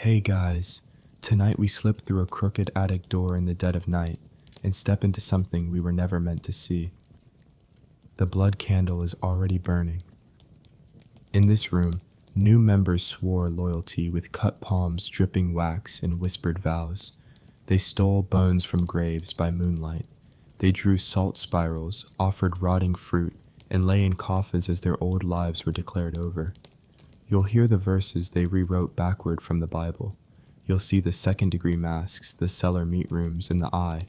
Hey guys, tonight we slip through a crooked attic door in the dead of night and step into something we were never meant to see. The blood candle is already burning. In this room, new members swore loyalty with cut palms dripping wax and whispered vows. They stole bones from graves by moonlight. They drew salt spirals, offered rotting fruit, and lay in coffins as their old lives were declared over. You'll hear the verses they rewrote backward from the Bible. You'll see the second-degree masks, the cellar meat rooms, and the eye,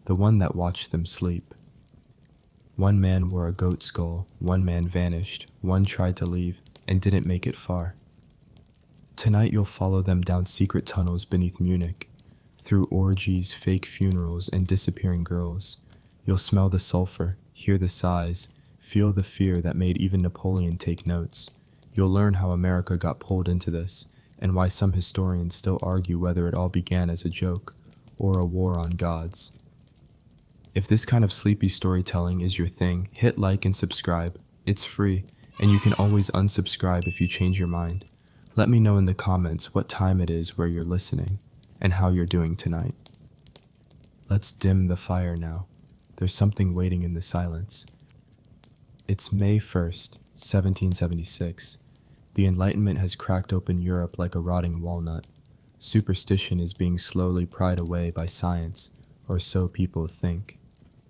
the one that watched them sleep. One man wore a goat skull, one man vanished, one tried to leave, and didn't make it far. Tonight you'll follow them down secret tunnels beneath Munich, through orgies, fake funerals, and disappearing girls. You'll smell the sulfur, hear the sighs, feel the fear that made even Napoleon take notes. You'll learn how America got pulled into this, and why some historians still argue whether it all began as a joke, or a war on gods. If this kind of sleepy storytelling is your thing, hit like and subscribe. It's free, and you can always unsubscribe if you change your mind. Let me know in the comments what time it is where you're listening, and how you're doing tonight. Let's dim the fire now. There's something waiting in the silence. It's May 1st, 1776. The Enlightenment has cracked open Europe like a rotting walnut. Superstition is being slowly pried away by science, or so people think.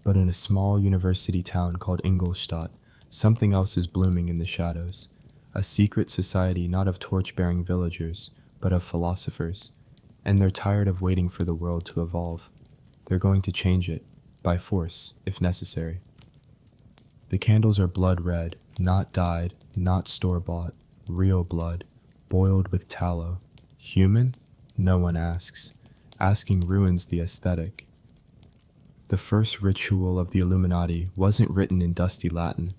But in a small university town called Ingolstadt, something else is blooming in the shadows. A secret society not of torch-bearing villagers, but of philosophers. And they're tired of waiting for the world to evolve. They're going to change it, by force, if necessary. The candles are blood red, not dyed, not store-bought, real blood, boiled with tallow. Human? No one asks. Asking ruins the aesthetic. The first ritual of the Illuminati wasn't written in dusty Latin.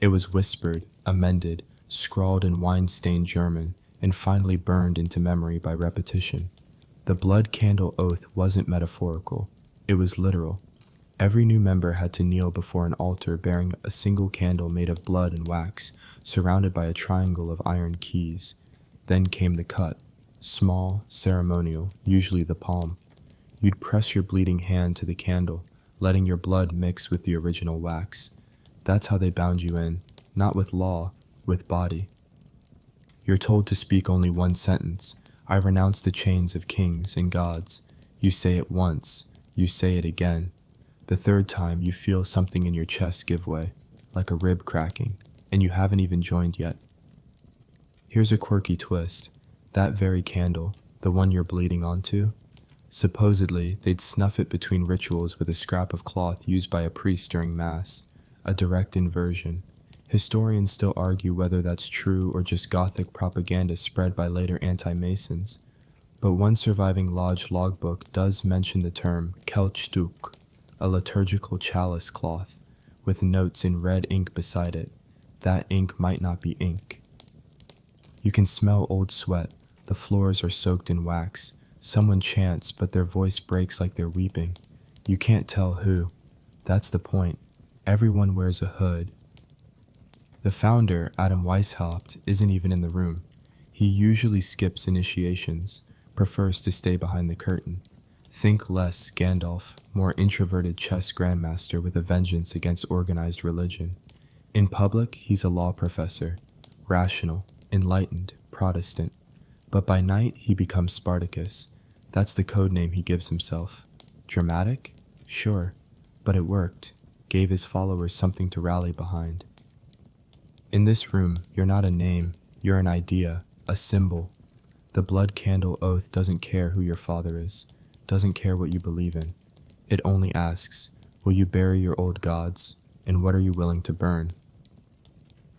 It was whispered, amended, scrawled in wine-stained German, and finally burned into memory by repetition. The blood candle oath wasn't metaphorical. It was literal. Every new member had to kneel before an altar bearing a single candle made of blood and wax, surrounded by a triangle of iron keys. Then came the cut, small, ceremonial, usually the palm. You'd press your bleeding hand to the candle, letting your blood mix with the original wax. That's how they bound you in, not with law, with body. You're told to speak only one sentence. I renounce the chains of kings and gods. You say it once, you say it again. The third time, you feel something in your chest give way, like a rib cracking, and you haven't even joined yet. Here's a quirky twist. That very candle, the one you're bleeding onto, supposedly they'd snuff it between rituals with a scrap of cloth used by a priest during Mass, a direct inversion. Historians still argue whether that's true or just Gothic propaganda spread by later anti-Masons, but one surviving lodge logbook does mention the term Kelchtuch, a liturgical chalice cloth, with notes in red ink beside it. That ink might not be ink. You can smell old sweat. The floors are soaked in wax. Someone chants, but their voice breaks like they're weeping. You can't tell who. That's the point. Everyone wears a hood. The founder, Adam Weishaupt, isn't even in the room. He usually skips initiations, prefers to stay behind the curtain. Think less Gandalf, more introverted chess grandmaster with a vengeance against organized religion. In public, he's a law professor, rational, enlightened, Protestant. But by night, he becomes Spartacus. That's the code name he gives himself. Dramatic? Sure. But it worked. Gave his followers something to rally behind. In this room, you're not a name. You're an idea, a symbol. The blood candle oath doesn't care who your father is. Doesn't care what you believe in. It only asks, will you bury your old gods, and what are you willing to burn?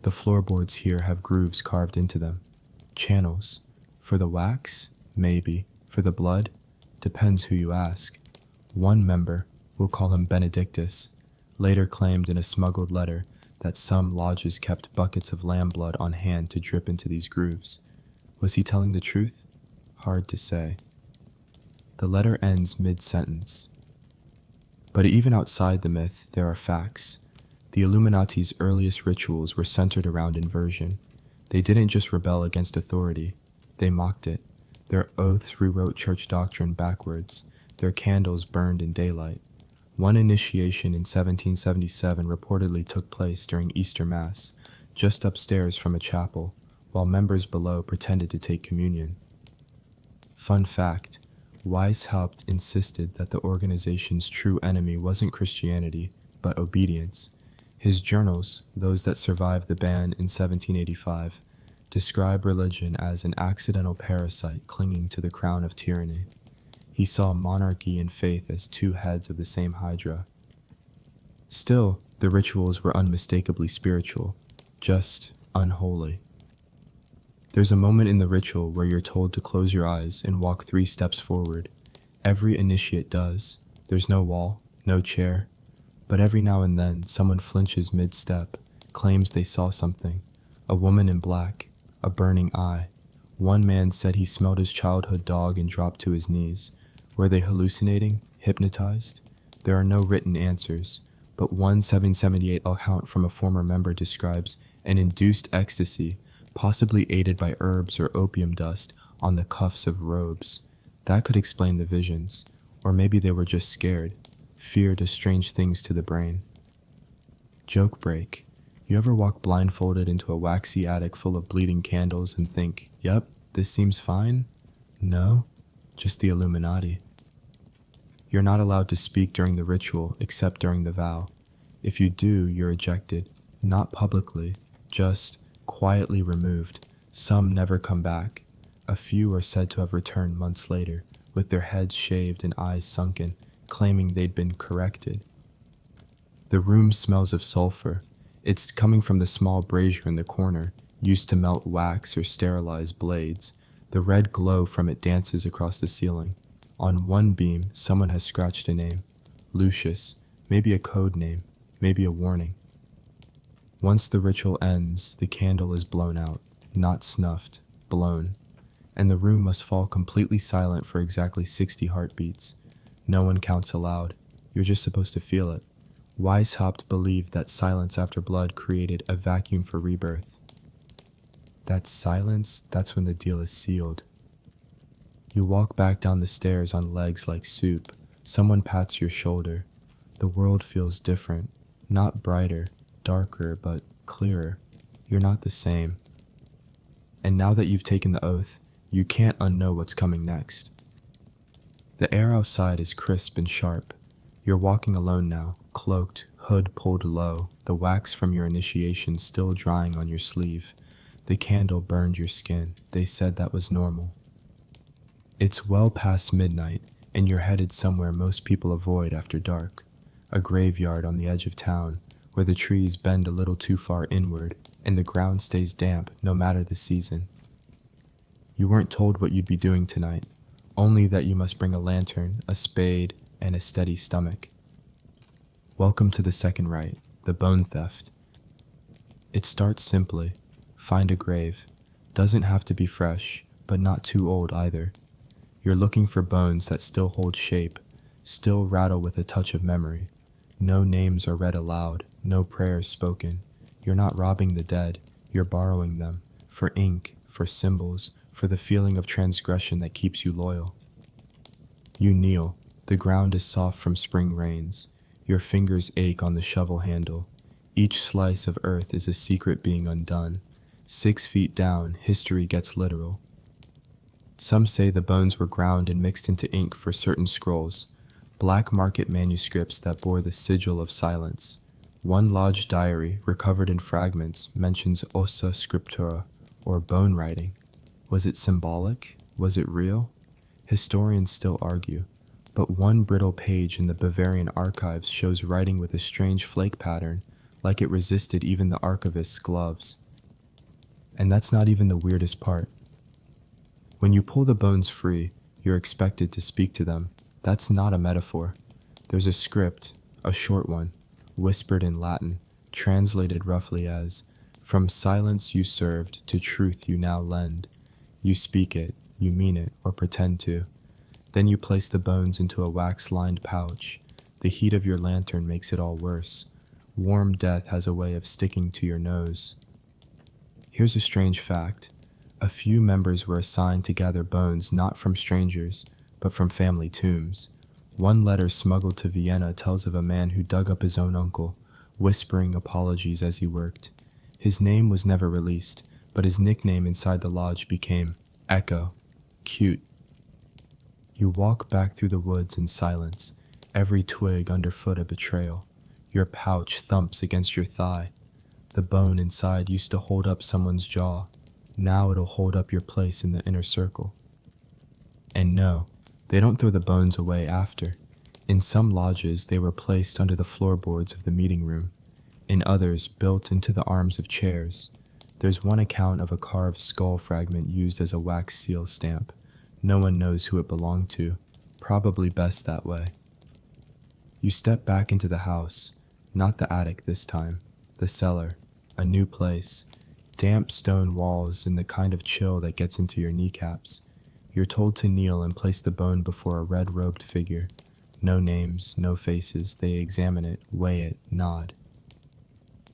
The floorboards here have grooves carved into them. Channels. For the wax? Maybe. For the blood? Depends who you ask. One member, we'll call him Benedictus, later claimed in a smuggled letter that some lodges kept buckets of lamb blood on hand to drip into these grooves. Was he telling the truth? Hard to say. The letter ends mid-sentence. But even outside the myth, there are facts. The Illuminati's earliest rituals were centered around inversion. They didn't just rebel against authority, they mocked it. Their oaths rewrote church doctrine backwards. Their candles burned in daylight. One initiation in 1777 reportedly took place during Easter Mass, just upstairs from a chapel, while members below pretended to take communion. Fun fact, Weishaupt insisted that the organization's true enemy wasn't Christianity, but obedience. His journals, those that survived the ban in 1785, describe religion as an accidental parasite clinging to the crown of tyranny. He saw monarchy and faith as two heads of the same hydra. Still, the rituals were unmistakably spiritual, just unholy. There's a moment in the ritual where you're told to close your eyes and walk 3 steps forward. Every initiate does. There's no wall, no chair. But every now and then, someone flinches mid-step, claims they saw something. A woman in black, a burning eye. One man said he smelled his childhood dog and dropped to his knees. Were they hallucinating? Hypnotized? There are no written answers, but one 778 account from a former member describes an induced ecstasy, possibly aided by herbs or opium dust, on the cuffs of robes. That could explain the visions, or maybe they were just scared. Fear does strange things to the brain. Joke break. You ever walk blindfolded into a waxy attic full of bleeding candles and think, yep, this seems fine? No, just the Illuminati. You're not allowed to speak during the ritual except during the vow. If you do, you're ejected, not publicly, just quietly removed. Some never come back. A few are said to have returned months later, with their heads shaved and eyes sunken, claiming they'd been corrected. The room smells of sulfur. It's coming from the small brazier in the corner, used to melt wax or sterilize blades. The red glow from it dances across the ceiling. On one beam, someone has scratched a name. Lucius, maybe a code name, maybe a warning. Once the ritual ends, the candle is blown out, not snuffed, blown, and the room must fall completely silent for exactly 60 heartbeats. No one counts aloud. You're just supposed to feel it. Weishaupt believed that silence after blood created a vacuum for rebirth. That silence, that's when the deal is sealed. You walk back down the stairs on legs like soup. Someone pats your shoulder. The world feels different, not brighter, darker, but clearer. You're not the same. And now that you've taken the oath, you can't unknow what's coming next. The air outside is crisp and sharp. You're walking alone now, cloaked, hood pulled low, the wax from your initiation still drying on your sleeve. The candle burned your skin. They said that was normal. It's well past midnight, and you're headed somewhere most people avoid after dark. A graveyard on the edge of town, where the trees bend a little too far inward, and the ground stays damp no matter the season. You weren't told what you'd be doing tonight, only that you must bring a lantern, a spade, and a steady stomach. Welcome to the second rite, the bone theft. It starts simply. Find a grave. Doesn't have to be fresh, but not too old either. You're looking for bones that still hold shape, still rattle with a touch of memory. No names are read aloud, no prayers spoken. You're not robbing the dead, you're borrowing them, for ink, for symbols, for the feeling of transgression that keeps you loyal. You kneel. The ground is soft from spring rains. Your fingers ache on the shovel handle. Each slice of earth is a secret being undone. 6 feet down, history gets literal. Some say the bones were ground and mixed into ink for certain scrolls, black market manuscripts that bore the sigil of silence. One lodge diary, recovered in fragments, mentions ossa scriptura, or bone writing. Was it symbolic? Was it real? Historians still argue, but one brittle page in the Bavarian archives shows writing with a strange flake pattern, like it resisted even the archivist's gloves. And that's not even the weirdest part. When you pull the bones free, you're expected to speak to them. That's not a metaphor. There's a script, a short one, whispered in Latin, translated roughly as, "From silence you served, to truth you now lend." You speak it, you mean it, or pretend to. Then you place the bones into a wax-lined pouch. The heat of your lantern makes it all worse. Warm death has a way of sticking to your nose. Here's a strange fact. A few members were assigned to gather bones not from strangers, but from family tombs. One letter smuggled to Vienna tells of a man who dug up his own uncle, whispering apologies as he worked. His name was never released, but his nickname inside the lodge became Echo. Cute. You walk back through the woods in silence, every twig underfoot a betrayal. Your pouch thumps against your thigh. The bone inside used to hold up someone's jaw. Now it'll hold up your place in the inner circle. And no, they don't throw the bones away after. In some lodges, they were placed under the floorboards of the meeting room. In others, built into the arms of chairs. There's one account of a carved skull fragment used as a wax seal stamp. No one knows who it belonged to. Probably best that way. You step back into the house. Not the attic this time. The cellar. A new place. Damp stone walls and the kind of chill that gets into your kneecaps. You're told to kneel and place the bone before a red-robed figure. No names, no faces. They examine it, weigh it, nod.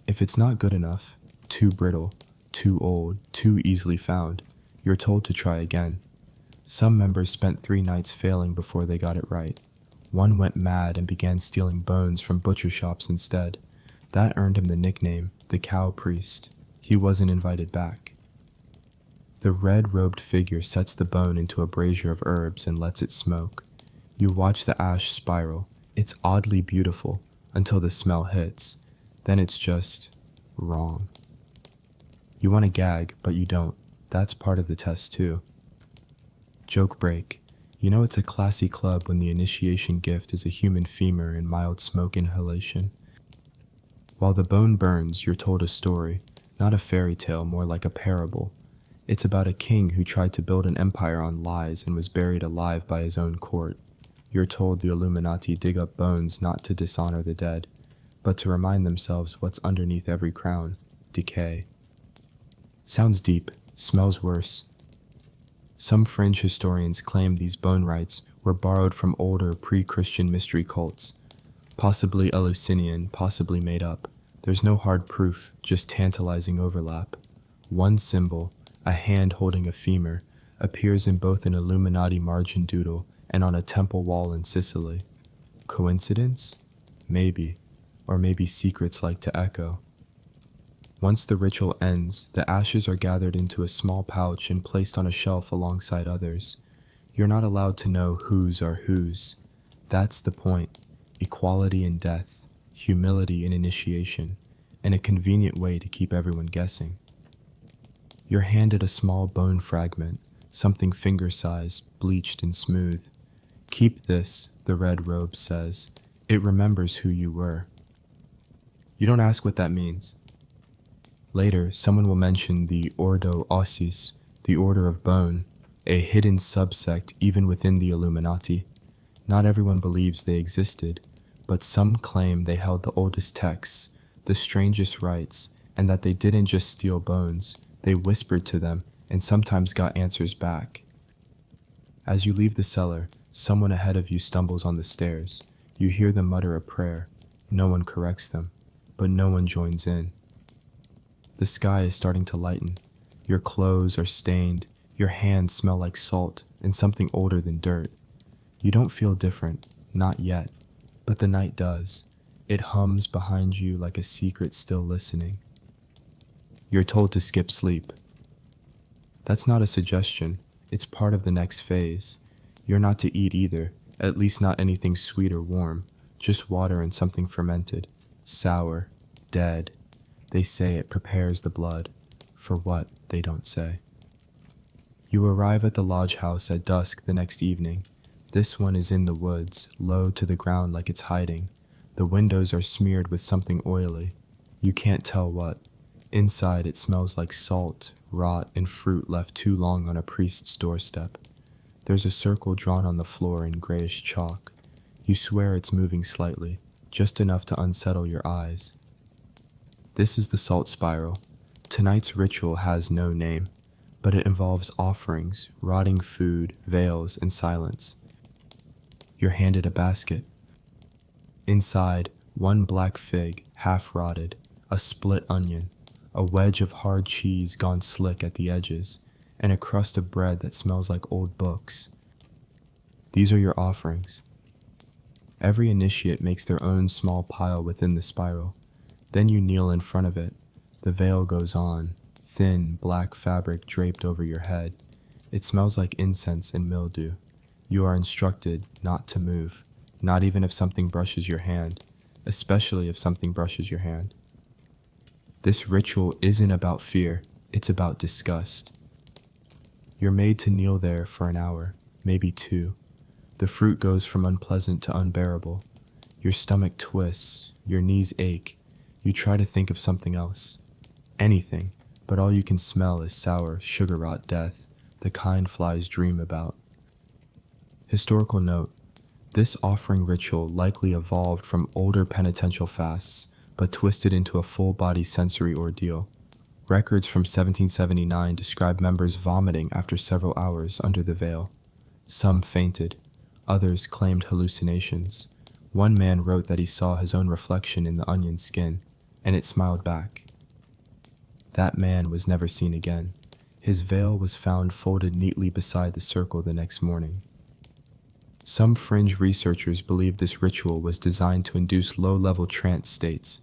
If it's not good enough, too brittle, too old, too easily found, you're told to try again. Some members spent 3 nights failing before they got it right. One went mad and began stealing bones from butcher shops instead. That earned him the nickname, the Cow Priest. He wasn't invited back. The red-robed figure sets the bone into a brazier of herbs and lets it smoke. You watch the ash spiral. It's oddly beautiful until the smell hits. Then it's just wrong. You want to gag, but you don't. That's part of the test too. Joke break. You know it's a classy club when the initiation gift is a human femur in mild smoke inhalation. While the bone burns, you're told a story. Not a fairy tale, more like a parable. It's about a king who tried to build an empire on lies and was buried alive by his own court. You're told the Illuminati dig up bones not to dishonor the dead, but to remind themselves what's underneath every crown: decay. Sounds deep, smells worse. Some fringe historians claim these bone rites were borrowed from older pre-Christian mystery cults, possibly Eleusinian, possibly made up. There's no hard proof, just tantalizing overlap. One symbol, a hand holding a femur, appears in both an Illuminati margin doodle and on a temple wall in Sicily. Coincidence? Maybe. Or maybe secrets like to echo. Once the ritual ends, the ashes are gathered into a small pouch and placed on a shelf alongside others. You're not allowed to know whose are whose. That's the point. Equality in death. Humility in initiation, and a convenient way to keep everyone guessing. You're handed a small bone fragment, something finger-sized, bleached and smooth. Keep this, the red robe says. It remembers who you were. You don't ask what that means. Later, someone will mention the Ordo Ossis, the Order of Bone, a hidden subsect even within the Illuminati. Not everyone believes they existed, but some claim they held the oldest texts, the strangest rites, and that they didn't just steal bones, they whispered to them and sometimes got answers back. As you leave the cellar, someone ahead of you stumbles on the stairs. You hear them mutter a prayer. No one corrects them, but no one joins in. The sky is starting to lighten. Your clothes are stained, your hands smell like salt and something older than dirt. You don't feel different, not yet. But the night does. It hums behind you like a secret still listening. You're told to skip sleep. That's not a suggestion. It's part of the next phase. You're not to eat either, at least not anything sweet or warm, just water and something fermented. Sour. Dead. They say it prepares the blood. For what, they don't say. You arrive at the lodge house at dusk the next evening. This one is in the woods, low to the ground like it's hiding. The windows are smeared with something oily. You can't tell what. Inside it smells like salt, rot, and fruit left too long on a priest's doorstep. There's a circle drawn on the floor in grayish chalk. You swear it's moving slightly, just enough to unsettle your eyes. This is the salt spiral. Tonight's ritual has no name, but it involves offerings, rotting food, veils, and silence. You're handed a basket. Inside, one black fig, half rotted, a split onion, a wedge of hard cheese gone slick at the edges, and a crust of bread that smells like old books. These are your offerings. Every initiate makes their own small pile within the spiral. Then you kneel in front of it. The veil goes on, thin black fabric draped over your head. It smells like incense and mildew. You are instructed not to move, not even if something brushes your hand, especially if something brushes your hand. This ritual isn't about fear, it's about disgust. You're made to kneel there for an hour, maybe 2. The fruit goes from unpleasant to unbearable. Your stomach twists, your knees ache. You try to think of something else. Anything, but all you can smell is sour, sugar-rot death, the kind flies dream about. Historical note: this offering ritual likely evolved from older penitential fasts, but twisted into a full-body sensory ordeal. Records from 1779 describe members vomiting after several hours under the veil. Some fainted. Others claimed hallucinations. One man wrote that he saw his own reflection in the onion skin, and it smiled back. That man was never seen again. His veil was found folded neatly beside the circle the next morning. Some fringe researchers believe this ritual was designed to induce low-level trance states,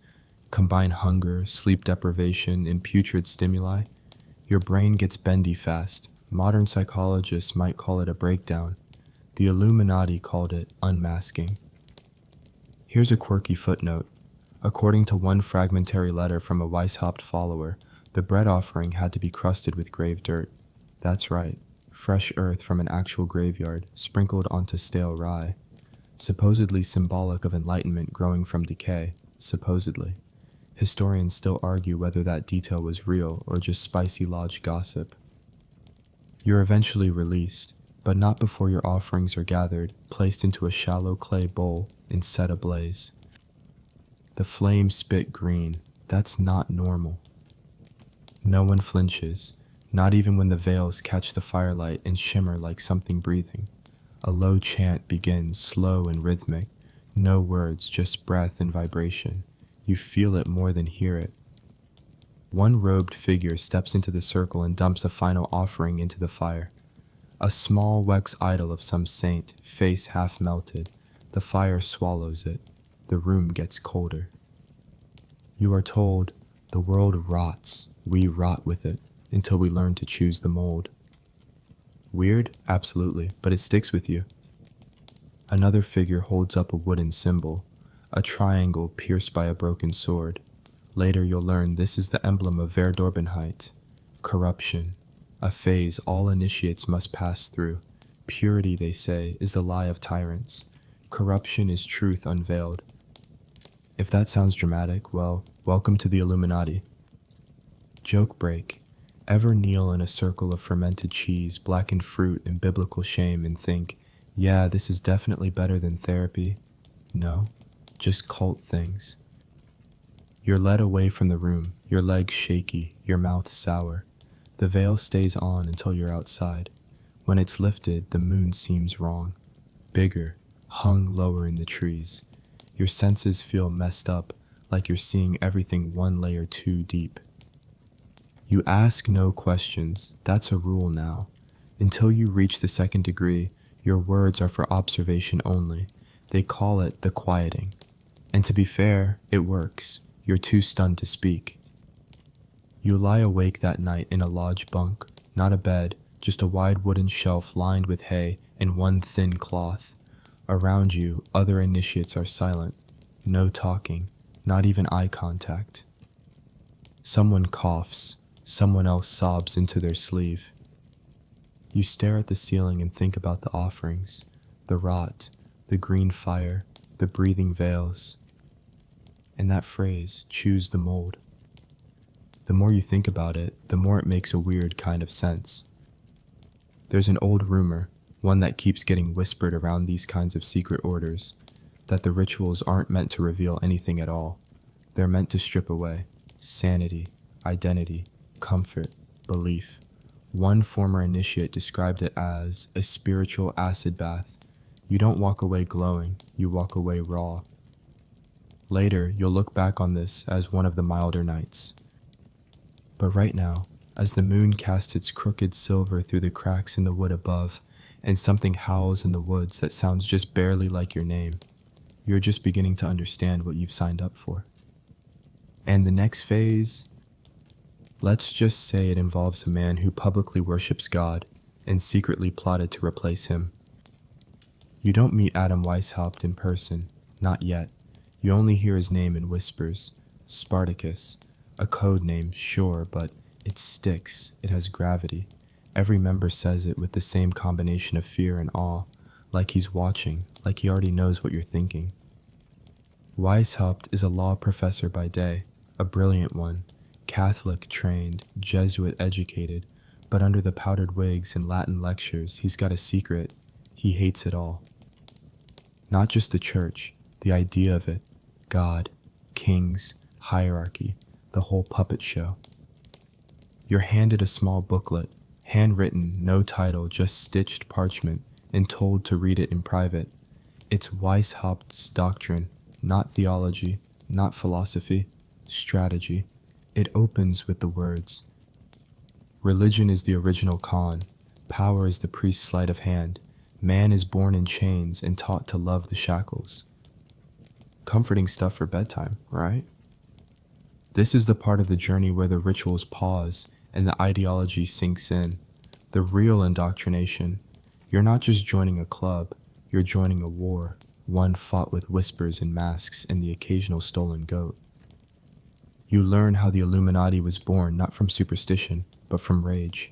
combine hunger, sleep deprivation, and putrid stimuli. Your brain gets bendy fast. Modern psychologists might call it a breakdown. The Illuminati called it unmasking. Here's a quirky footnote. According to one fragmentary letter from a Weishaupt follower, the bread offering had to be crusted with grave dirt. That's right, fresh earth from an actual graveyard, sprinkled onto stale rye. Supposedly symbolic of enlightenment growing from decay, supposedly. Historians still argue whether that detail was real or just spicy lodge gossip. You're eventually released, but not before your offerings are gathered, placed into a shallow clay bowl, and set ablaze. The flames spit green. That's not normal. No one flinches, not even when the veils catch the firelight and shimmer like something breathing. A low chant begins, slow and rhythmic. No words, just breath and vibration. You feel it more than hear it. One robed figure steps into the circle and dumps a final offering into the fire. A small wax idol of some saint, face half melted. The fire swallows it. The room gets colder. You are told, the world rots, we rot with it, until we learn to choose the mold. Weird? Absolutely, but it sticks with you. Another figure holds up a wooden symbol, a triangle pierced by a broken sword. Later you'll learn this is the emblem of Verdorbenheit, corruption, a phase all initiates must pass through. Purity, they say, is the lie of tyrants. Corruption is truth unveiled. If that sounds dramatic, well, welcome to the Illuminati. Joke break. Ever kneel in a circle of fermented cheese, blackened fruit, and biblical shame and think, yeah, this is definitely better than therapy? No, just cult things. You're led away from the room, your legs shaky, your mouth sour. The veil stays on until you're outside. When it's lifted, the moon seems wrong. Bigger, hung lower in the trees. Your senses feel messed up, like you're seeing everything one layer too deep. You ask no questions, that's a rule now. Until you reach the 2nd degree, your words are for observation only. They call it the quieting. And to be fair, it works. You're too stunned to speak. You lie awake that night in a lodge bunk, not a bed, just a wide wooden shelf lined with hay and one thin cloth. Around you, other initiates are silent. No talking, not even eye contact. Someone coughs, someone else sobs into their sleeve. You stare at the ceiling and think about the offerings, the rot, the green fire, the breathing veils. And that phrase, choose the mold. The more you think about it, the more it makes a weird kind of sense. There's an old rumor, one that keeps getting whispered around these kinds of secret orders, that the rituals aren't meant to reveal anything at all. They're meant to strip away sanity, identity, comfort, belief. One former initiate described it as a spiritual acid bath. You don't walk away glowing, you walk away raw. Later, you'll look back on this as one of the milder nights. But right now, as the moon casts its crooked silver through the cracks in the wood above, and something howls in the woods that sounds just barely like your name. You're just beginning to understand what you've signed up for. And the next phase, let's just say it involves a man who publicly worships God and secretly plotted to replace him. You don't meet Adam Weishaupt in person, not yet. You only hear his name in whispers. Spartacus, a code name, sure, but it sticks, it has gravity. Every member says it with the same combination of fear and awe, like he's watching, like he already knows what you're thinking. Weishaupt is a law professor by day, a brilliant one, Catholic trained, Jesuit educated, but under the powdered wigs and Latin lectures, he's got a secret. He hates it all. Not just the church, the idea of it, God, kings, hierarchy, the whole puppet show. You're handed a small booklet, handwritten, no title, just stitched parchment, and told to read it in private. It's Weishaupt's doctrine, not theology, not philosophy, strategy. It opens with the words, "Religion is the original con, power is the priest's sleight of hand, man is born in chains and taught to love the shackles." Comforting stuff for bedtime, right? This is the part of the journey where the rituals pause and the ideology sinks in. The real indoctrination. You're not just joining a club, you're joining a war, one fought with whispers and masks and the occasional stolen goat. You learn how the Illuminati was born not from superstition, but from rage.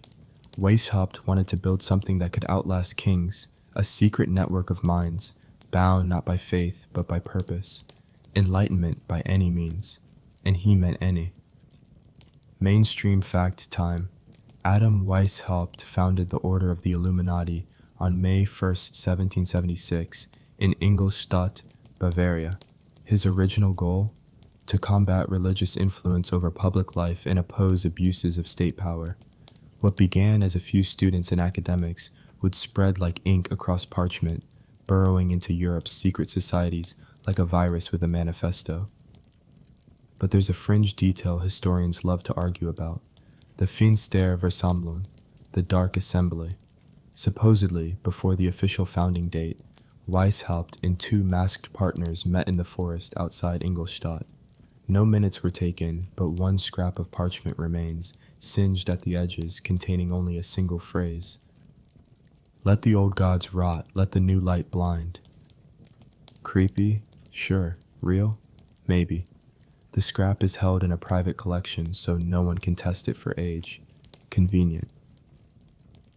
Weishaupt wanted to build something that could outlast kings, a secret network of minds, bound not by faith, but by purpose. Enlightenment by any means. And he meant any. Mainstream fact time. Adam Weishaupt founded the Order of the Illuminati on May 1st, 1776, in Ingolstadt, Bavaria. His original goal? To combat religious influence over public life and oppose abuses of state power. What began as a few students and academics would spread like ink across parchment, burrowing into Europe's secret societies like a virus with a manifesto. But there's a fringe detail historians love to argue about, the Finsterversammlung, the Dark Assembly. Supposedly, before the official founding date, Weishaupt and two masked partners met in the forest outside Ingolstadt. No minutes were taken, but one scrap of parchment remains, singed at the edges, containing only a single phrase. "Let the old gods rot, let the new light blind." Creepy? Sure. Real? Maybe. The scrap is held in a private collection, so no one can test it for age. Convenient.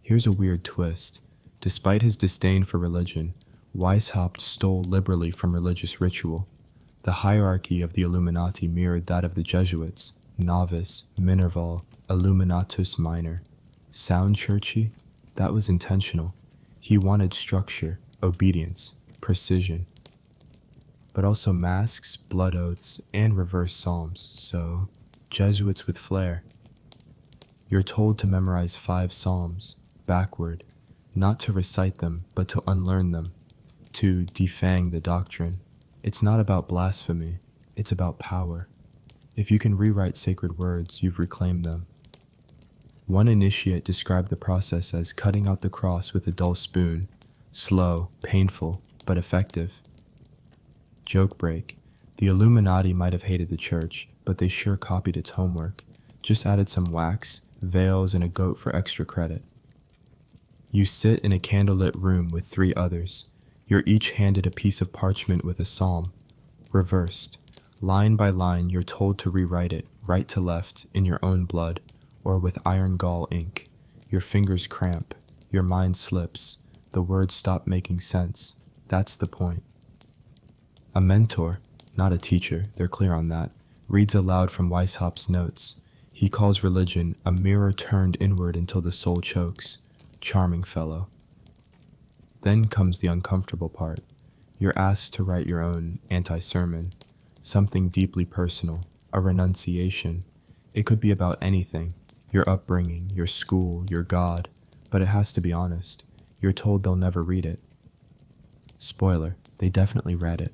Here's a weird twist. Despite his disdain for religion, Weishaupt stole liberally from religious ritual. The hierarchy of the Illuminati mirrored that of the Jesuits, novice, minerval, illuminatus minor. Sound churchy? That was intentional. He wanted structure, obedience, precision. But also masks, blood oaths, and reverse psalms, so Jesuits with flair. You're told to memorize 5 psalms, backward, not to recite them, but to unlearn them, to defang the doctrine. It's not about blasphemy, it's about power. If you can rewrite sacred words, you've reclaimed them. One initiate described the process as cutting out the cross with a dull spoon, slow, painful, but effective. Joke break. The Illuminati might have hated the church, but they sure copied its homework. Just added some wax, veils, and a goat for extra credit. You sit in a candlelit room with 3 others. You're each handed a piece of parchment with a psalm. Reversed. Line by line, you're told to rewrite it, right to left, in your own blood, or with iron gall ink. Your fingers cramp. Your mind slips. The words stop making sense. That's the point. A mentor, not a teacher, they're clear on that, reads aloud from Weishaupt's notes. He calls religion a mirror turned inward until the soul chokes. Charming fellow. Then comes the uncomfortable part. You're asked to write your own anti-sermon, something deeply personal, a renunciation. It could be about anything, your upbringing, your school, your God, but it has to be honest. You're told they'll never read it. Spoiler, they definitely read it.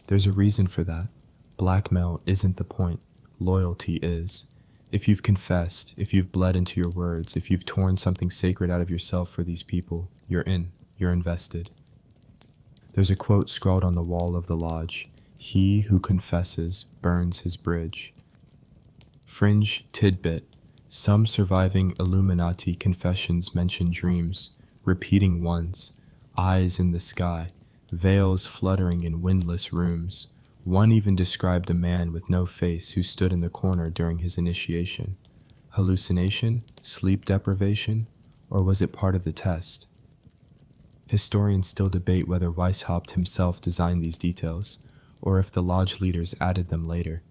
There's a reason for that. Blackmail isn't the point. Loyalty is. If you've confessed, if you've bled into your words, if you've torn something sacred out of yourself for these people, you're in, you're invested. There's a quote scrawled on the wall of the lodge: "He who confesses burns his bridge." Fringe tidbit: some surviving Illuminati confessions mention dreams, repeating ones, eyes in the sky, veils fluttering in windless rooms. One even described a man with no face who stood in the corner during his initiation. Hallucination? Sleep deprivation? Or was it part of the test? Historians still debate whether Weishaupt himself designed these details, or if the lodge leaders added them later.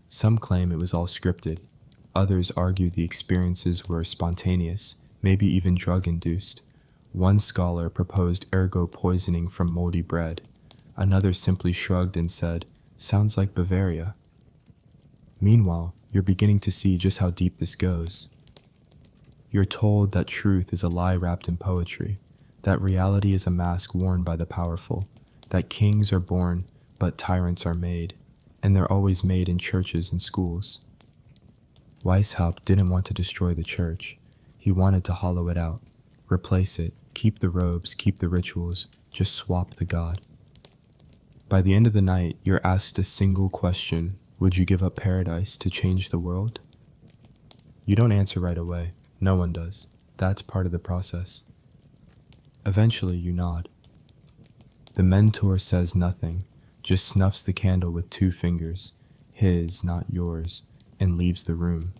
Some claim it was all scripted. Others argue the experiences were spontaneous, maybe even drug-induced. One scholar proposed ergo poisoning from moldy bread. Another simply shrugged and said, "Sounds like Bavaria." Meanwhile, you're beginning to see just how deep this goes. You're told that truth is a lie wrapped in poetry, that reality is a mask worn by the powerful, that kings are born, but tyrants are made, and they're always made in churches and schools. Weishaupt didn't want to destroy the church. He wanted to hollow it out, replace it, keep the robes, keep the rituals, just swap the God. By the end of the night, you're asked a single question: would you give up paradise to change the world? You don't answer right away. No one does. That's part of the process. Eventually, you nod. The mentor says nothing, just snuffs the candle with 2 fingers, his, not yours, and leaves the room.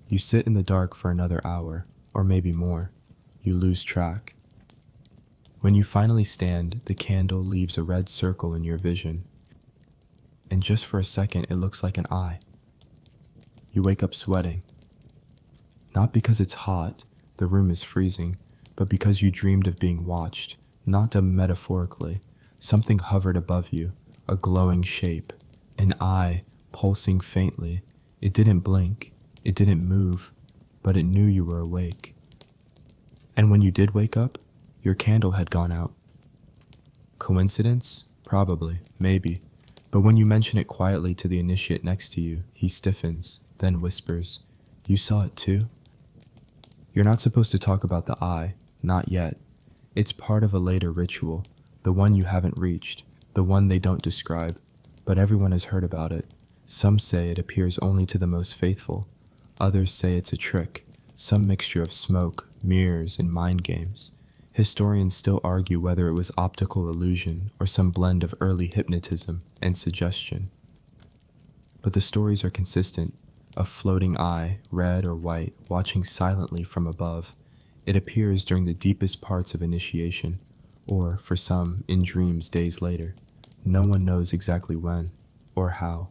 You sit in the dark for another hour, or maybe more. You lose track. When you finally stand, the candle leaves a red circle in your vision. And just for a second, it looks like an eye. You wake up sweating. Not because it's hot, the room is freezing, but because you dreamed of being watched, not metaphorically. Something hovered above you, a glowing shape, an eye pulsing faintly. It didn't blink, it didn't move, but it knew you were awake. And when you did wake up, your candle had gone out. Coincidence? Probably, maybe. But when you mention it quietly to the initiate next to you, he stiffens, then whispers, "You saw it too?" You're not supposed to talk about the eye, not yet. It's part of a later ritual, the one you haven't reached, the one they don't describe, but everyone has heard about it. Some say it appears only to the most faithful. Others say it's a trick, some mixture of smoke, mirrors, and mind games. Historians still argue whether it was optical illusion or some blend of early hypnotism and suggestion. But the stories are consistent. A floating eye, red or white, watching silently from above. It appears during the deepest parts of initiation, or, for some, in dreams days later. No one knows exactly when, or how.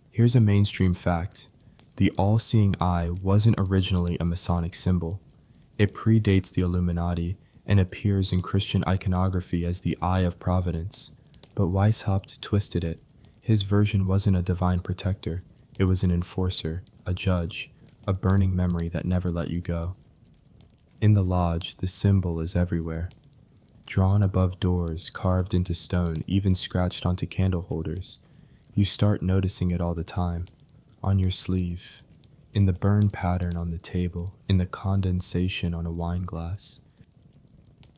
Here's a mainstream fact. The all-seeing eye wasn't originally a Masonic symbol. It predates the Illuminati and appears in Christian iconography as the Eye of Providence. But Weishaupt twisted it. His version wasn't a divine protector. It was an enforcer, a judge, a burning memory that never let you go. In the lodge, the symbol is everywhere. Drawn above doors, carved into stone, even scratched onto candle holders. You start noticing it all the time. On your sleeve, in the burn pattern on the table, in the condensation on a wine glass.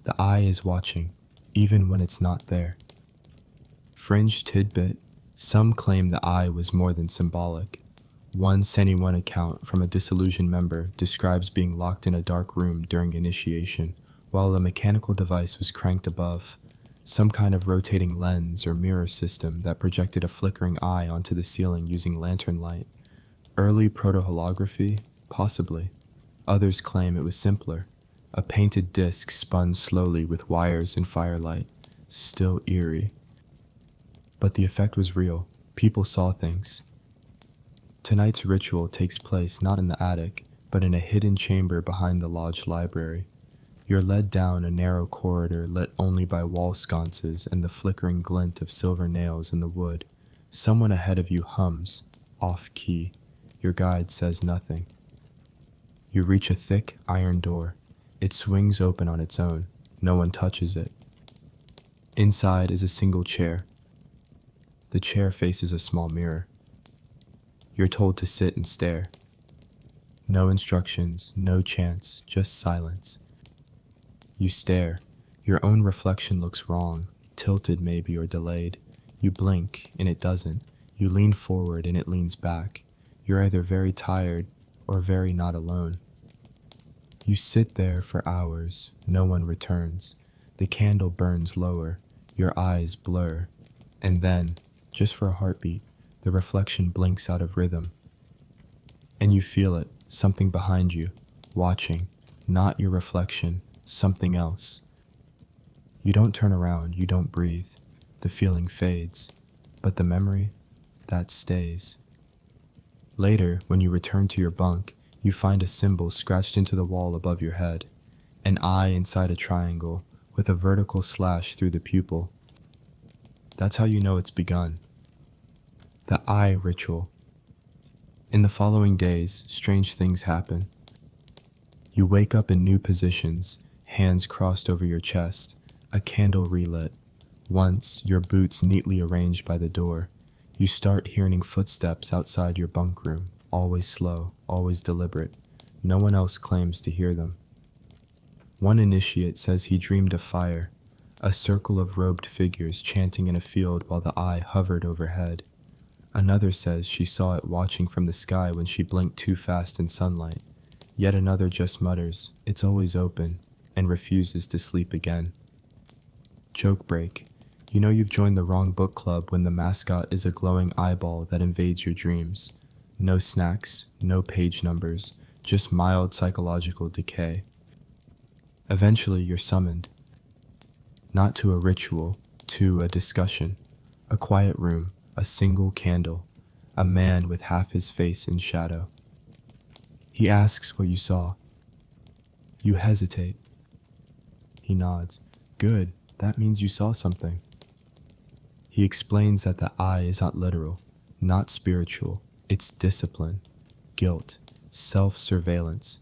The eye is watching, even when it's not there. Fringe tidbit: some claim the eye was more than symbolic. One One account from a disillusioned member describes being locked in a dark room during initiation, while a mechanical device was cranked above, some kind of rotating lens or mirror system that projected a flickering eye onto the ceiling using lantern light. Early proto-holography? Possibly. Others claim it was simpler. A painted disc spun slowly with wires and firelight. Still eerie. But the effect was real. People saw things. Tonight's ritual takes place not in the attic, but in a hidden chamber behind the lodge library. You're led down a narrow corridor lit only by wall sconces and the flickering glint of silver nails in the wood. Someone ahead of you hums, off-key. Your guide says nothing. You reach a thick iron door. It swings open on its own. No one touches it. Inside is a single chair. The chair faces a small mirror. You're told to sit and stare. No instructions, no chance, just silence. You stare. Your own reflection looks wrong, tilted maybe or delayed. You blink, and it doesn't. You lean forward, and it leans back. You're either very tired or very not alone. You sit there for hours. No one returns. The candle burns lower. Your eyes blur. And then, just for a heartbeat, the reflection blinks out of rhythm. And you feel it, something behind you, watching, not your reflection, something else. You don't turn around, you don't breathe. The feeling fades, but the memory, that stays. Later, when you return to your bunk, you find a symbol scratched into the wall above your head, an eye inside a triangle with a vertical slash through the pupil. That's how you know it's begun. The eye ritual. In the following days, strange things happen. You wake up in new positions, hands crossed over your chest, a candle relit. Once, your boots neatly arranged by the door. You start hearing footsteps outside your bunk room, always slow, always deliberate. No one else claims to hear them. One initiate says he dreamed of fire, a circle of robed figures chanting in a field while the eye hovered overhead. Another says she saw it watching from the sky when she blinked too fast in sunlight. Yet another just mutters, "It's always open," and refuses to sleep again. Joke break. You know you've joined the wrong book club when the mascot is a glowing eyeball that invades your dreams. No snacks, no page numbers, just mild psychological decay. Eventually you're summoned. Not to a ritual, to a discussion. A quiet room, a single candle, a man with half his face in shadow. He asks what you saw. You hesitate. He nods. Good, that means you saw something. He explains that the eye is not literal, not spiritual. It's discipline, guilt, self-surveillance.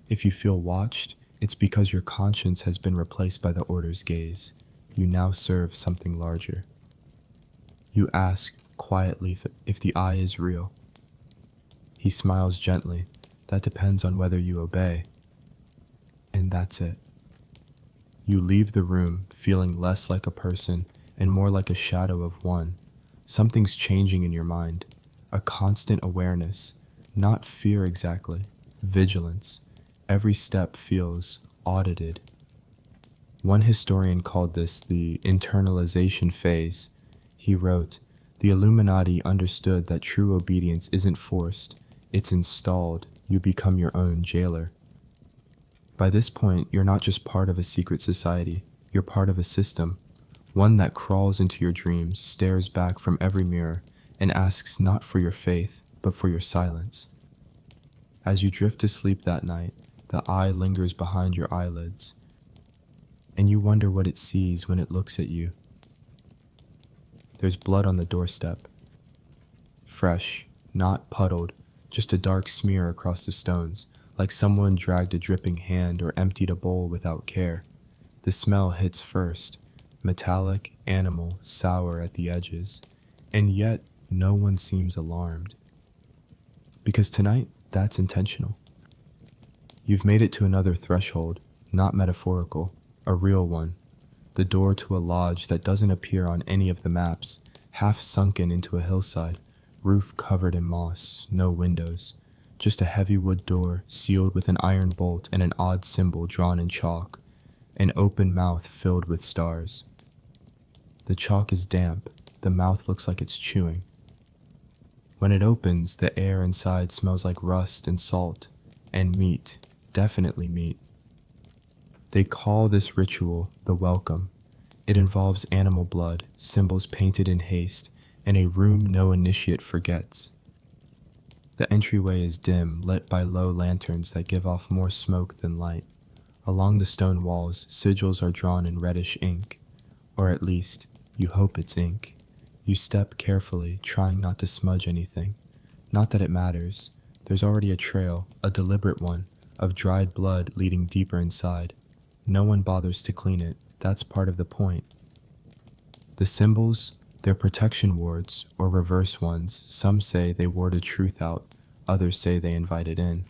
If you feel watched, it's because your conscience has been replaced by the order's gaze. You now serve something larger. You ask quietly if the eye is real. He smiles gently. That depends on whether you obey. And that's it. You leave the room feeling less like a person and more like a shadow of one. Something's changing in your mind. A constant awareness, not fear exactly, vigilance. Every step feels audited. One historian called this the internalization phase. He wrote, "The Illuminati understood that true obedience isn't forced, it's installed. You become your own jailer." By this point, you're not just part of a secret society, you're part of a system. One that crawls into your dreams, stares back from every mirror, and asks not for your faith, but for your silence. As you drift to sleep that night, the eye lingers behind your eyelids, and you wonder what it sees when it looks at you. There's blood on the doorstep. Fresh, not puddled, just a dark smear across the stones, like someone dragged a dripping hand or emptied a bowl without care. The smell hits first, metallic, animal, sour at the edges, and yet no one seems alarmed. Because tonight, that's intentional. You've made it to another threshold, not metaphorical, a real one. The door to a lodge that doesn't appear on any of the maps, half sunken into a hillside, roof covered in moss, no windows. Just a heavy wood door, sealed with an iron bolt and an odd symbol drawn in chalk. An open mouth filled with stars. The chalk is damp, the mouth looks like it's chewing. When it opens, the air inside smells like rust and salt, and meat, definitely meat. They call this ritual the welcome. It involves animal blood, symbols painted in haste, and a room no initiate forgets. The entryway is dim, lit by low lanterns that give off more smoke than light. Along the stone walls, sigils are drawn in reddish ink, or at least, you hope it's ink. You step carefully, trying not to smudge anything. Not that it matters. There's already a trail, a deliberate one, of dried blood leading deeper inside. No one bothers to clean it. That's part of the point. The symbols, They're protection wards, or reverse ones. Some say they warded truth out, others say they invited in.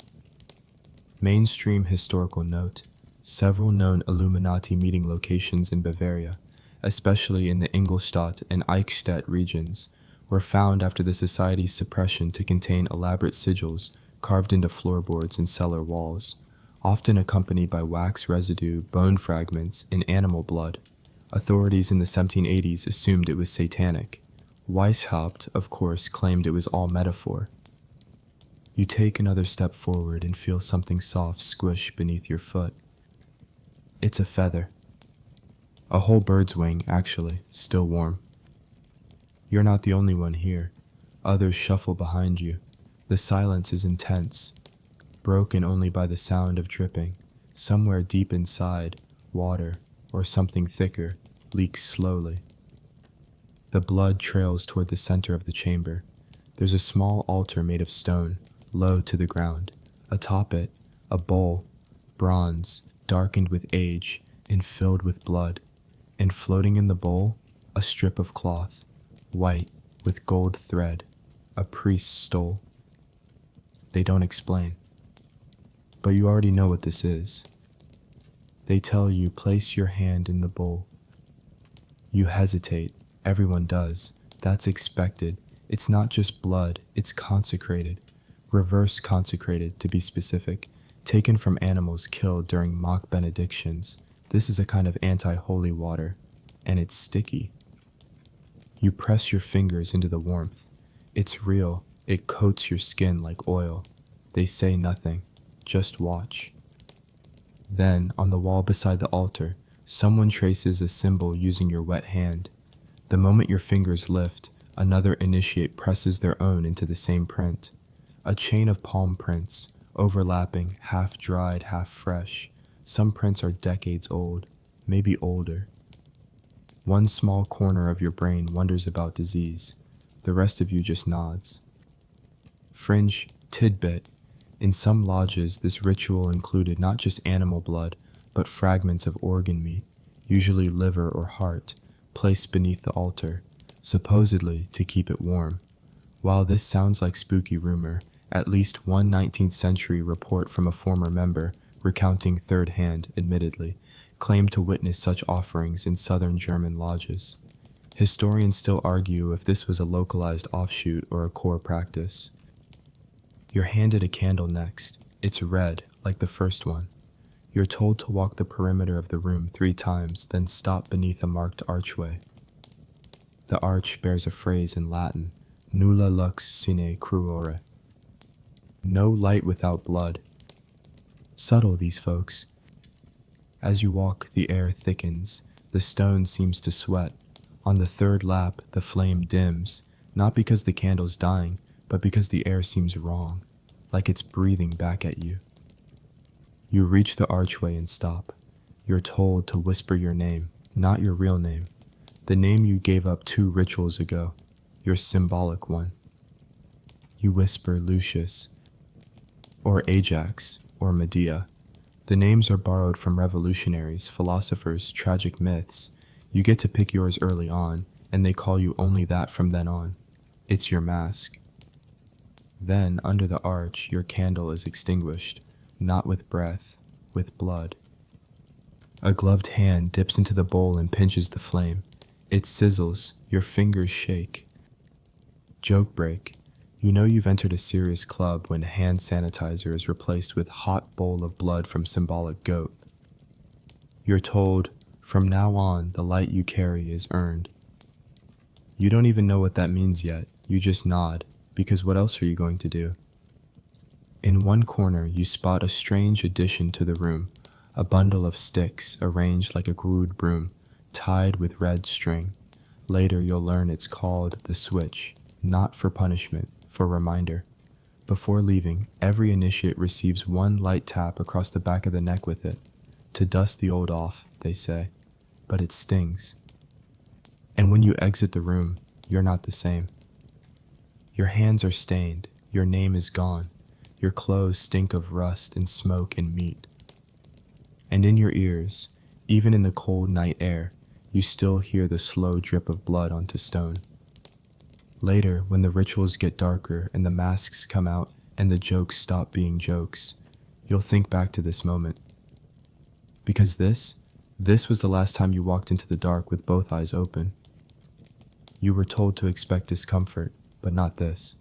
Mainstream historical note: several known Illuminati meeting locations in Bavaria, especially in the Ingolstadt and Eichstätt regions, were found after the society's suppression to contain elaborate sigils carved into floorboards and cellar walls, often accompanied by wax residue, bone fragments, and animal blood. Authorities in the 1780s assumed it was satanic. Weishaupt, of course, claimed it was all metaphor. You take another step forward and feel something soft squish beneath your foot. It's a feather. A whole bird's wing, actually, still warm. You're not the only one here. Others shuffle behind you. The silence is intense, broken only by the sound of dripping. Somewhere deep inside, water, or something thicker, leaks slowly. The blood trails toward the center of the chamber. There's a small altar made of stone, low to the ground. Atop it, a bowl, bronze, darkened with age and filled with blood. And floating in the bowl, a strip of cloth, white with gold thread, a priest's stole. They don't explain. But you already know what this is. They tell you, place your hand in the bowl. You hesitate. Everyone does. That's expected. It's not just blood, it's consecrated. Reverse consecrated, to be specific, taken from animals killed during mock benedictions. This is a kind of anti-holy water, and it's sticky. You press your fingers into the warmth. It's real. It coats your skin like oil. They say nothing. Just watch. Then, on the wall beside the altar, someone traces a symbol using your wet hand. The moment your fingers lift, another initiate presses their own into the same print. A chain of palm prints, overlapping, half dried, half fresh. Some prints are decades old, maybe older. One small corner of your brain wonders about disease. The rest of you just nods. Fringe tidbit: in some lodges, this ritual included not just animal blood, but fragments of organ meat, usually liver or heart, placed beneath the altar, supposedly to keep it warm. While this sounds like spooky rumor, at least one 19th century report from a former member, recounting third hand, admittedly, claimed to witness such offerings in southern German lodges. Historians still argue if this was a localized offshoot or a core practice. You're handed a candle next. It's red, like the first one. You're told to walk the perimeter of the room 3 times, then stop beneath a marked archway. The arch bears a phrase in Latin: nulla lux sine cruore. No light without blood. Subtle, these folks. As you walk, the air thickens. The stone seems to sweat. On the third lap, the flame dims, not because the candle's dying, but because the air seems wrong, like it's breathing back at you. You reach the archway and stop. You're told to whisper your name, not your real name, the name you gave up 2 rituals ago, your symbolic one. You whisper Lucius, or Ajax, or Medea. The names are borrowed from revolutionaries, philosophers, tragic myths. You get to pick yours early on, and they call you only that from then on. It's your mask. Then, under the arch, your candle is extinguished, not with breath, with blood. A gloved hand dips into the bowl and pinches the flame. It sizzles, your fingers shake. Joke break. You know you've entered a serious club when hand sanitizer is replaced with hot bowl of blood from symbolic goat. You're told, from now on, the light you carry is earned. You don't even know what that means yet. You just nod, because what else are you going to do? In one corner, you spot a strange addition to the room, a bundle of sticks arranged like a crude broom, tied with red string. Later, you'll learn it's called the switch, not for punishment, for reminder. Before leaving, every initiate receives one light tap across the back of the neck with it, to dust the old off, they say, but it stings. And when you exit the room, you're not the same. Your hands are stained, your name is gone, your clothes stink of rust and smoke and meat. And in your ears, even in the cold night air, You still hear the slow drip of blood onto stone. Later, when the rituals get darker and the masks come out and the jokes stop being jokes, you'll think back to this moment. Because this was the last time you walked into the dark with both eyes open. You were told to expect discomfort, but not this.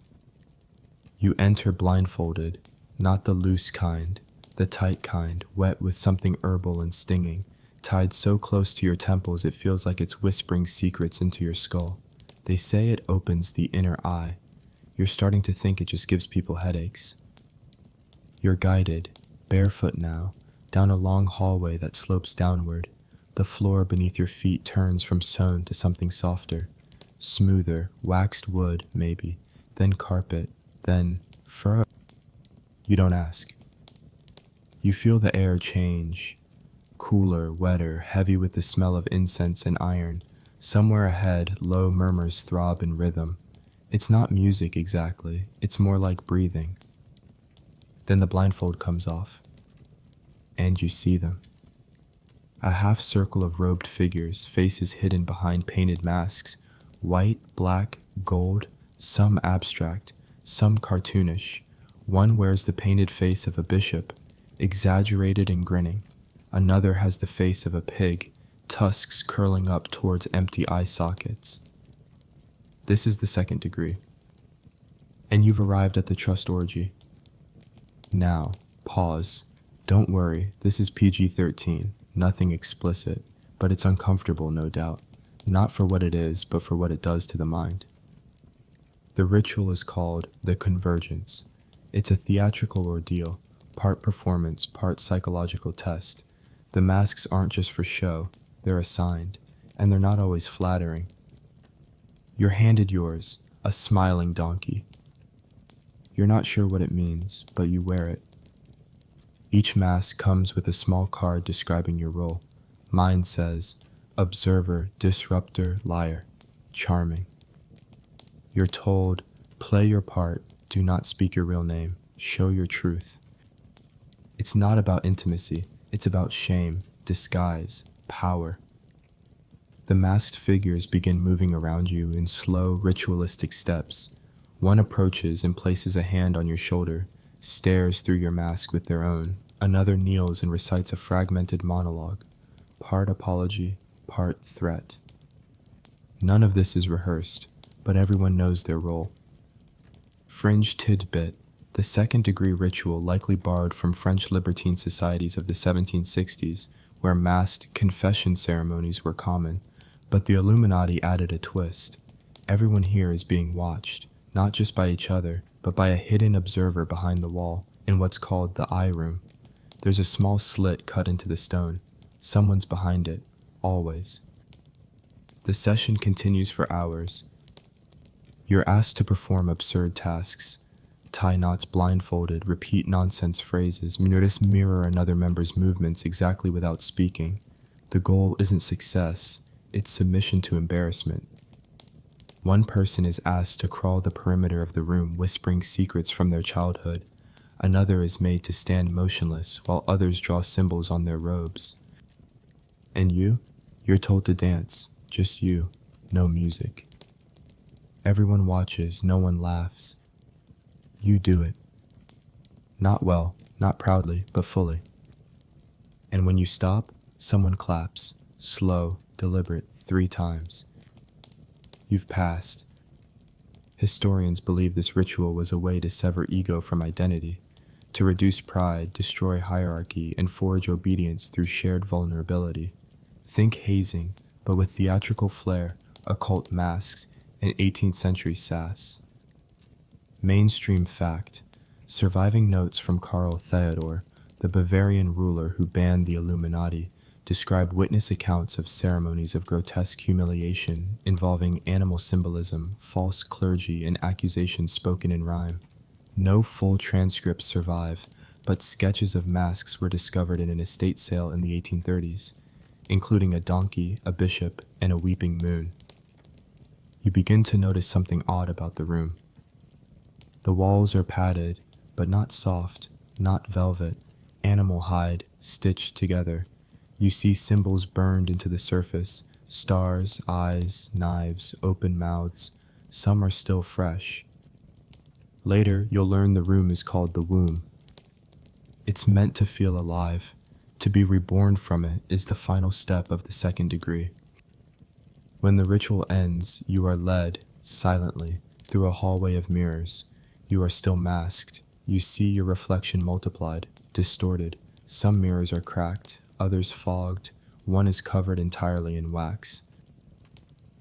You enter blindfolded, not the loose kind, the tight kind, wet with something herbal and stinging, tied so close to your temples it feels like it's whispering secrets into your skull. They say it opens the inner eye. You're starting to think it just gives people headaches. You're guided, barefoot now, down a long hallway that slopes downward. The floor beneath your feet turns from stone to something softer, smoother, waxed wood, maybe, then carpet, then fur. You don't ask. You feel the air change, cooler, wetter, heavy with the smell of incense and iron. Somewhere ahead, low murmurs throb in rhythm. It's not music exactly, it's more like breathing. Then the blindfold comes off, and you see them. A half circle of robed figures, faces hidden behind painted masks, white, black, gold, some abstract, some cartoonish. One wears the painted face of a bishop, exaggerated and grinning. Another has the face of a pig, tusks curling up towards empty eye sockets. This is the second degree. And you've arrived at the trust orgy. Now, pause. Don't worry, this is PG-13, nothing explicit, but it's uncomfortable, no doubt. Not for what it is, but for what it does to the mind. The ritual is called the convergence. It's a theatrical ordeal, part performance, part psychological test. The masks aren't just for show, they're assigned, and they're not always flattering. You're handed yours, a smiling donkey. You're not sure what it means, but you wear it. Each mask comes with a small card describing your role. Mine says, observer, disruptor, liar, charming. You're told, play your part, do not speak your real name, show your truth. It's not about intimacy, it's about shame, disguise, power. The masked figures begin moving around you in slow, ritualistic steps. One approaches and places a hand on your shoulder, stares through your mask with their own. Another kneels and recites a fragmented monologue, part apology, part threat. None of this is rehearsed, but everyone knows their role. Fringe tidbit: the second-degree ritual likely borrowed from French libertine societies of the 1760s, where masked confession ceremonies were common, but the Illuminati added a twist. Everyone here is being watched, not just by each other, but by a hidden observer behind the wall, in what's called the eye room. There's a small slit cut into the stone. Someone's behind it, always. The session continues for hours. You're asked to perform absurd tasks, tie knots blindfolded, repeat nonsense phrases, notice mirror another member's movements exactly without speaking. The goal isn't success, it's submission to embarrassment. One person is asked to crawl the perimeter of the room whispering secrets from their childhood. Another is made to stand motionless while others draw symbols on their robes. And you're told to dance, just you, no music. Everyone watches, no one laughs. You do it. Not well, not proudly, but fully. And when you stop, someone claps, slow, deliberate, 3 times. You've passed. Historians believe this ritual was a way to sever ego from identity, to reduce pride, destroy hierarchy, and forge obedience through shared vulnerability. Think hazing, but with theatrical flair, occult masks, and 18th century sass. Mainstream fact: surviving notes from Karl Theodor, the Bavarian ruler who banned the Illuminati, described witness accounts of ceremonies of grotesque humiliation involving animal symbolism, false clergy, and accusations spoken in rhyme. No full transcripts survive, but sketches of masks were discovered in an estate sale in the 1830s, including a donkey, a bishop, and a weeping moon. You begin to notice something odd about the room. The walls are padded, but not soft, not velvet, animal hide, stitched together. You see symbols burned into the surface, Stars, eyes, knives, open mouths. Some are still fresh. Later, you'll learn the room is called the womb. It's meant to feel alive. To be reborn from it is the final step of the second degree. When the ritual ends, you are led, silently, through a hallway of mirrors. You are still masked. You see your reflection multiplied, distorted. Some mirrors are cracked, others fogged. One is covered entirely in wax.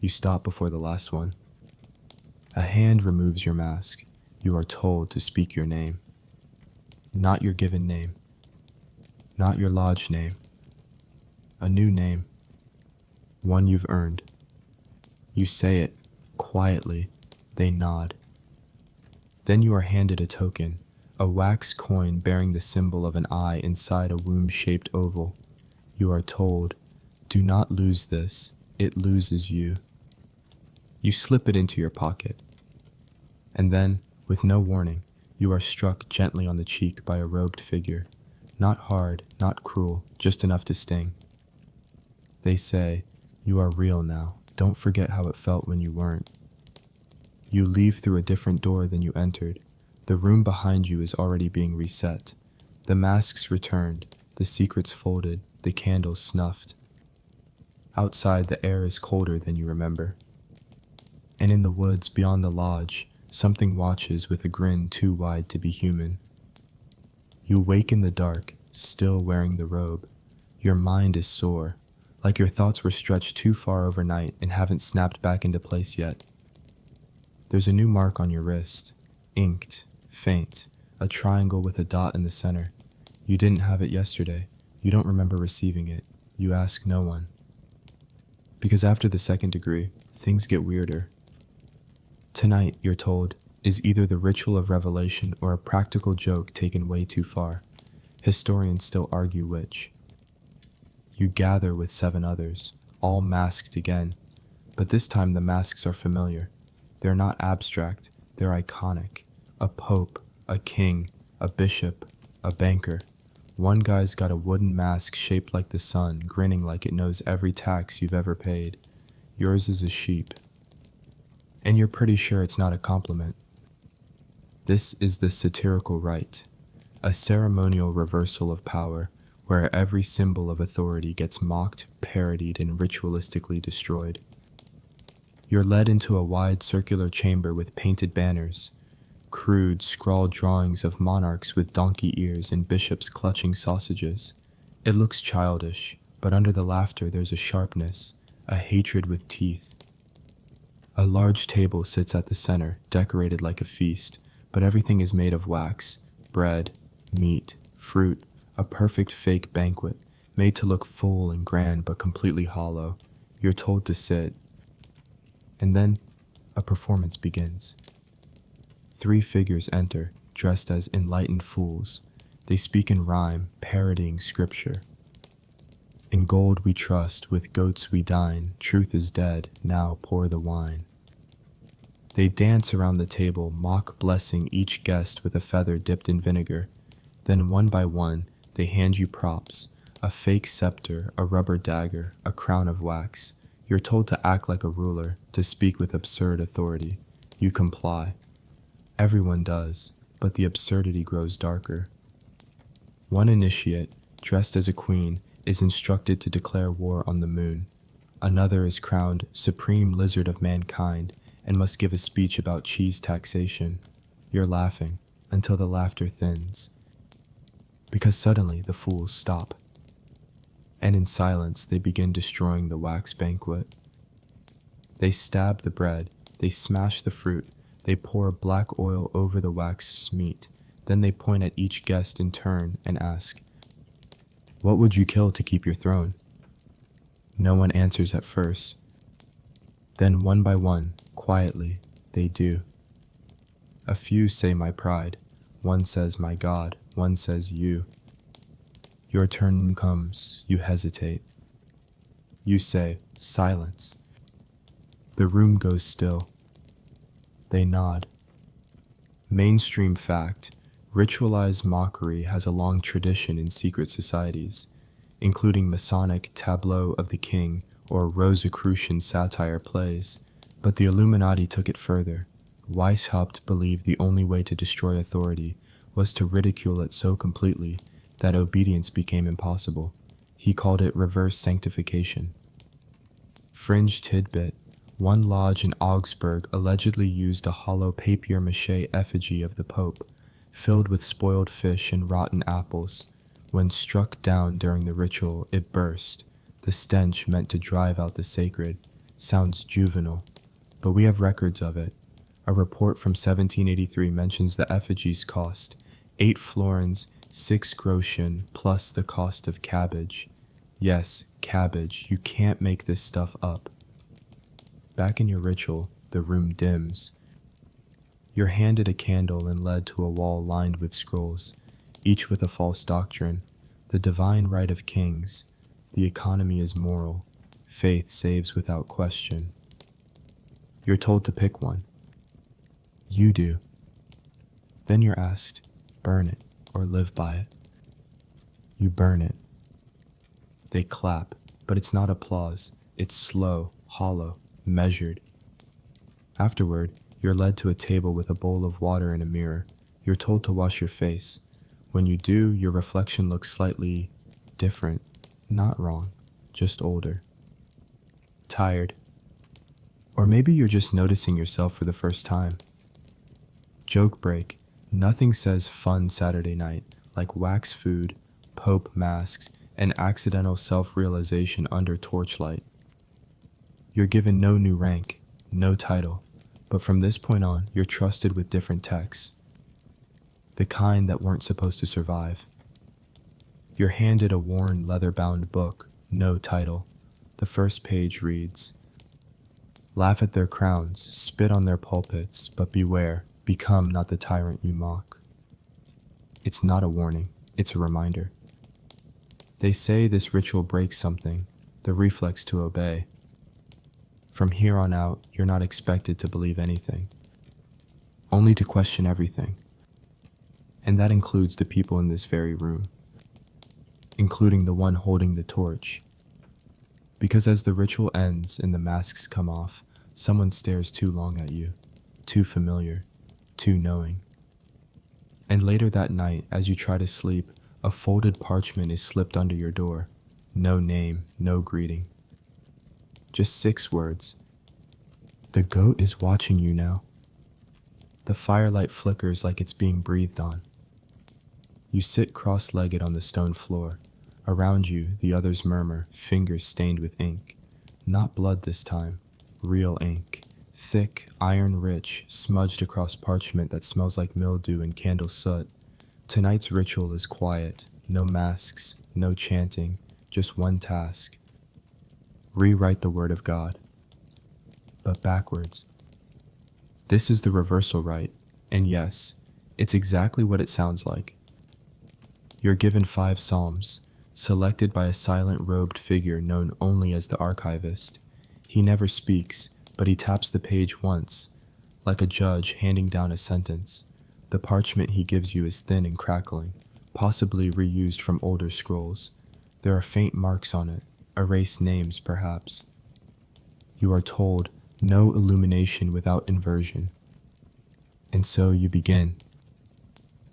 You stop before the last one. A hand removes your mask. You are told to speak your name. Not your given name. Not your lodge name. A new name. One you've earned. You say it, quietly. They nod. Then you are handed a token, a wax coin bearing the symbol of an eye inside a womb-shaped oval. You are told, do not lose this, it loses you. You slip it into your pocket. And then, with no warning, you are struck gently on the cheek by a robed figure. Not hard, not cruel, just enough to sting. They say, you are real now. Don't forget how it felt when you weren't. You leave through a different door than you entered. The room behind you is already being reset. The masks returned, the secrets folded, the candles snuffed. Outside, the air is colder than you remember. And in the woods beyond the lodge, something watches with a grin too wide to be human. You wake in the dark, still wearing the robe. Your mind is sore, like your thoughts were stretched too far overnight and haven't snapped back into place yet. There's a new mark on your wrist, inked, faint, a triangle with a dot in the center. You didn't have it yesterday. You don't remember receiving it. You ask no one. Because after the second degree, things get weirder. Tonight, you're told, is either the ritual of revelation or a practical joke taken way too far. Historians still argue which. You gather with 7 others, all masked again, but this time the masks are familiar. They're not abstract, they're iconic. A pope, a king, a bishop, a banker. One guy's got a wooden mask shaped like the sun, grinning like it knows every tax you've ever paid. Yours is a sheep. And you're pretty sure it's not a compliment. This is the satirical rite, a ceremonial reversal of power, where every symbol of authority gets mocked, parodied, and ritualistically destroyed. You're led into a wide circular chamber with painted banners, crude, scrawled drawings of monarchs with donkey ears and bishops clutching sausages. It looks childish, but under the laughter there's a sharpness, a hatred with teeth. A large table sits at the center, decorated like a feast, but everything is made of wax, bread, meat, fruit, a perfect fake banquet, made to look full and grand but completely hollow. You're told to sit. And then, a performance begins. 3 figures enter, dressed as enlightened fools. They speak in rhyme, parodying scripture. In gold we trust, with goats we dine, truth is dead, now pour the wine. They dance around the table, mock blessing each guest with a feather dipped in vinegar. Then one by one, they hand you props, a fake scepter, a rubber dagger, a crown of wax. You're told to act like a ruler, to speak with absurd authority. You comply. Everyone does, but the absurdity grows darker. One initiate, dressed as a queen, is instructed to declare war on the moon. Another is crowned supreme lizard of mankind and must give a speech about cheese taxation. You're laughing, until the laughter thins. Because suddenly the fools stop. And in silence they begin destroying the wax banquet. They stab the bread, they smash the fruit, they pour black oil over the wax meat. Then they point at each guest in turn and ask, "What would you kill to keep your throne?" No one answers at first. Then one by one, quietly, they do. A few say my pride, one says my God, one says you. Your turn comes, you hesitate. You say, silence. The room goes still. They nod. Mainstream fact, ritualized mockery has a long tradition in secret societies, including Masonic tableau of the king or Rosicrucian satire plays, but the Illuminati took it further. Weishaupt believed the only way to destroy authority was to ridicule it so completely that obedience became impossible. He called it reverse sanctification. Fringe tidbit: one lodge in Augsburg allegedly used a hollow papier-mâché effigy of the Pope, filled with spoiled fish and rotten apples. When struck down during the ritual, it burst. The stench meant to drive out the sacred. Sounds juvenile, but we have records of it. A report from 1783 mentions the effigies cost 8 florins, 6 groschen, plus the cost of cabbage. Yes, cabbage. You can't make this stuff up. Back in your ritual, the room dims. You're handed a candle and led to a wall lined with scrolls, each with a false doctrine. The divine right of kings. The economy is moral. Faith saves without question. You're told to pick one. You do. Then you're asked, burn it or live by it. You burn it. They clap, but it's not applause. It's slow, hollow, measured. Afterward, you're led to a table with a bowl of water and a mirror. You're told to wash your face. When you do, your reflection looks slightly different. Not wrong, just older. Tired. Or maybe you're just noticing yourself for the first time. Joke break. Nothing says fun Saturday night like wax food, Pope masks, and accidental self-realization under torchlight. You're given no new rank, no title, but from this point on, you're trusted with different texts. The kind that weren't supposed to survive. You're handed a worn leather-bound book, no title. The first page reads, "Laugh at their crowns, spit on their pulpits, but beware, become not the tyrant you mock." It's not a warning, it's a reminder. They say this ritual breaks something, the reflex to obey. From here on out, you're not expected to believe anything, only to question everything. And that includes the people in this very room, including the one holding the torch. Because as the ritual ends and the masks come off, someone stares too long at you, too familiar, too knowing. And later that night, as you try to sleep, a folded parchment is slipped under your door. No name, no greeting. Just 6 words. The goat is watching you now. The firelight flickers like it's being breathed on. You sit cross-legged on the stone floor. Around you, the others murmur, fingers stained with ink. Not blood this time, real ink. Thick, iron-rich, smudged across parchment that smells like mildew and candle soot. Tonight's ritual is quiet. No masks, no chanting, just one task. Rewrite the word of God, but backwards. This is the reversal rite, and yes, it's exactly what it sounds like. You're given 5 psalms, selected by a silent-robed figure known only as the archivist. He never speaks, but he taps the page once, like a judge handing down a sentence. The parchment he gives you is thin and crackling, possibly reused from older scrolls. There are faint marks on it, erased names perhaps. You are told, no illumination without inversion. And so you begin.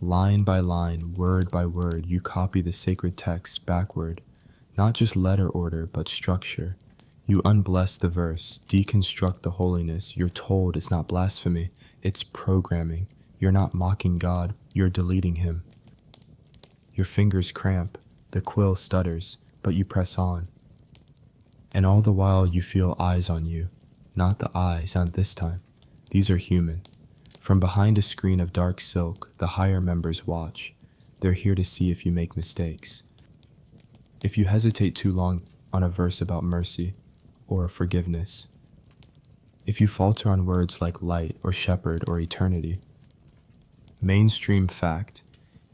Line by line, word by word, you copy the sacred text backward, not just letter order, but structure. You unbless the verse, deconstruct the holiness. You're told it's not blasphemy, it's programming. You're not mocking God, you're deleting him. Your fingers cramp, the quill stutters, but you press on. And all the while you feel eyes on you. Not the eyes, not this time. These are human. From behind a screen of dark silk, the higher members watch. They're here to see if you make mistakes. If you hesitate too long on a verse about mercy or forgiveness. If you falter on words like light or shepherd or eternity. Mainstream fact.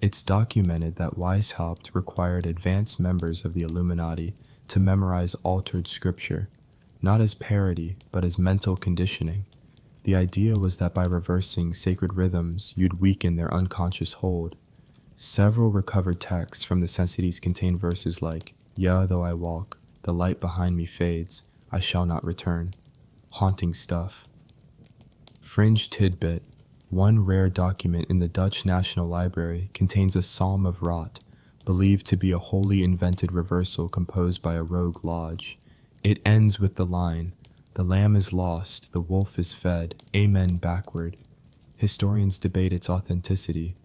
It's documented that Weishaupt required advanced members of the Illuminati to memorize altered scripture, not as parody, but as mental conditioning. The idea was that by reversing sacred rhythms, you'd weaken their unconscious hold. Several recovered texts from the Sensities contain verses like, "Yea, though I walk, The light behind me fades. I shall not return. Haunting stuff. Fringe tidbit. One rare document in the Dutch National Library contains a psalm of rot, believed to be a wholly invented reversal composed by a rogue lodge. It ends with the line, "The lamb is lost, the wolf is fed, amen backward." Historians debate its authenticity,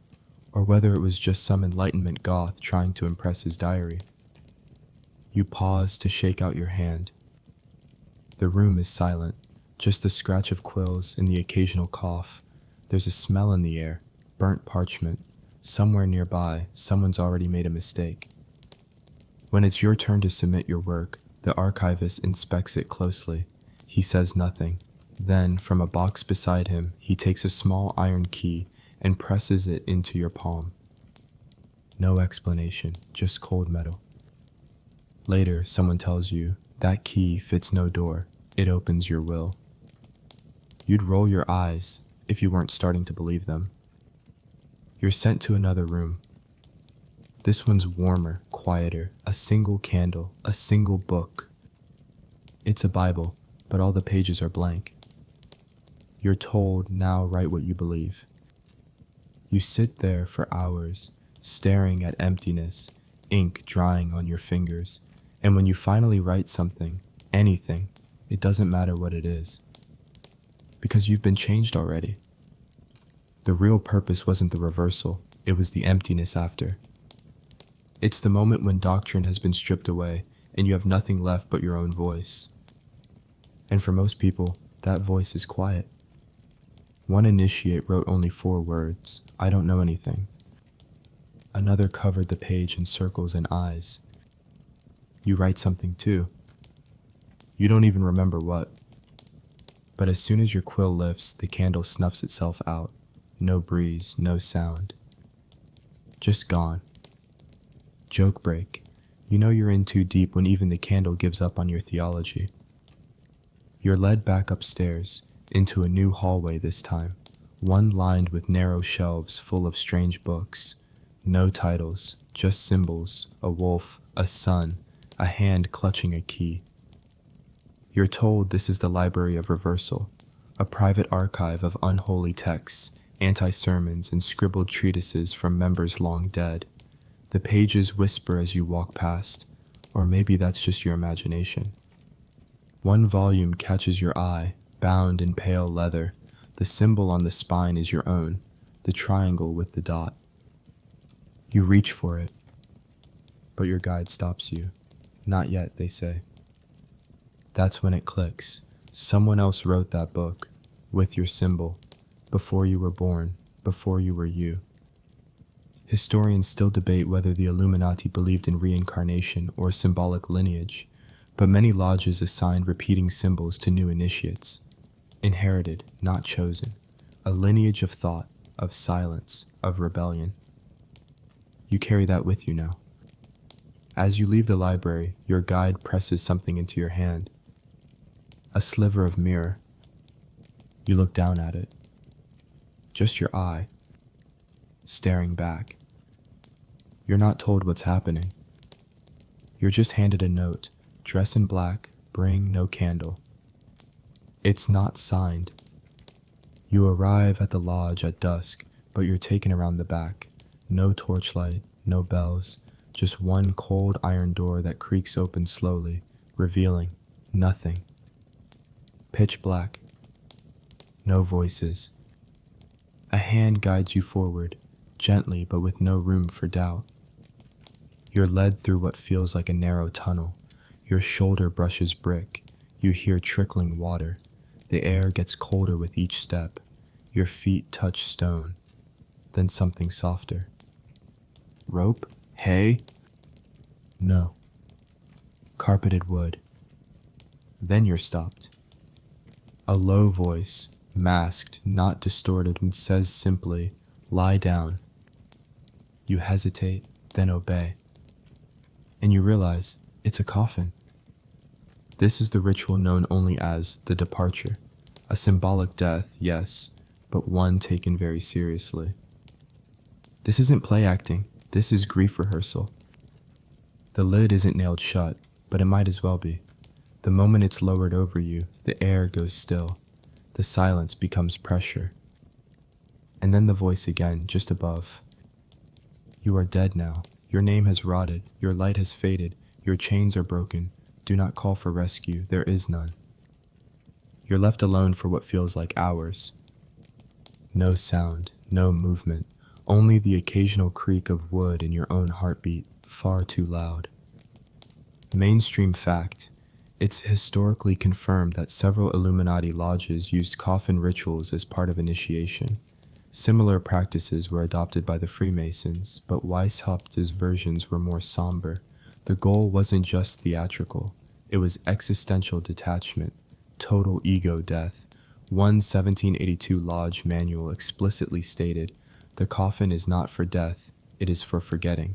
or whether it was just some Enlightenment goth trying to impress his diary. You pause to shake out your hand. The room is silent, just the scratch of quills and the occasional cough. There's a smell in the air, burnt parchment. Somewhere nearby, someone's already made a mistake. When it's your turn to submit your work, the archivist inspects it closely. He says nothing. Then, from a box beside him, he takes a small iron key and presses it into your palm. No explanation, just cold metal. Later, someone tells you, that key fits no door. It opens your will. You'd roll your eyes if you weren't starting to believe them. You're sent to another room. This one's warmer, quieter, a single candle, a single book. It's a Bible, but all the pages are blank. You're told, now write what you believe. You sit there for hours, staring at emptiness, ink drying on your fingers, and when you finally write something, anything, it doesn't matter what it is. Because you've been changed already. The real purpose wasn't the reversal, it was the emptiness after. It's the moment when doctrine has been stripped away and you have nothing left but your own voice. And for most people, that voice is quiet. One initiate wrote only 4 words, "I don't know anything." Another covered the page in circles and eyes. You write something too. You don't even remember what. But as soon as your quill lifts, the candle snuffs itself out. No breeze, no sound. Just gone. Joke break. You know you're in too deep when even the candle gives up on your theology. You're led back upstairs, into a new hallway this time, one lined with narrow shelves full of strange books. No titles, just symbols, a wolf, a sun, a hand clutching a key. You're told this is the Library of Reversal, a private archive of unholy texts, anti-sermons, and scribbled treatises from members long dead. The pages whisper as you walk past, or maybe that's just your imagination. One volume catches your eye, bound in pale leather. The symbol on the spine is your own, the triangle with the dot. You reach for it, but your guide stops you. Not yet, they say. That's when it clicks. Someone else wrote that book, with your symbol, before you were born, before you were you. Historians still debate whether the Illuminati believed in reincarnation or symbolic lineage, but many lodges assigned repeating symbols to new initiates. Inherited, not chosen. A lineage of thought, of silence, of rebellion. You carry that with you now. As you leave the library, your guide presses something into your hand. A sliver of mirror. You look down at it. Just your eye. Staring back. You're not told what's happening. You're just handed a note. Dress in black, bring no candle. It's not signed. You arrive at the lodge at dusk, but you're taken around the back. No torchlight, no bells, just one cold iron door that creaks open slowly, revealing nothing. Pitch black. No voices. A hand guides you forward, gently but with no room for doubt. You're led through what feels like a narrow tunnel. Your shoulder brushes brick. You hear trickling water. The air gets colder with each step. Your feet touch stone. Then something softer. Rope? Hay? No. Carpeted wood. Then you're stopped. A low voice, masked, not distorted, and says simply, "Lie down." You hesitate, then obey. And you realize it's a coffin. This is the ritual known only as the departure. A symbolic death, yes, but one taken very seriously. This isn't play acting, this is grief rehearsal. The lid isn't nailed shut, but it might as well be. The moment it's lowered over you, the air goes still. The silence becomes pressure. And then the voice again, just above. You are dead now. Your name has rotted. Your light has faded. Your chains are broken. Do not call for rescue. There is none. You're left alone for what feels like hours. No sound, no movement, only the occasional creak of wood in your own heartbeat, far too loud. Mainstream fact. It's historically confirmed that several Illuminati lodges used coffin rituals as part of initiation. Similar practices were adopted by the Freemasons, but Weishaupt's versions were more somber. The goal wasn't just theatrical, it was existential detachment, total ego death. One 1782 lodge manual explicitly stated, "The coffin is not for death, it is for forgetting."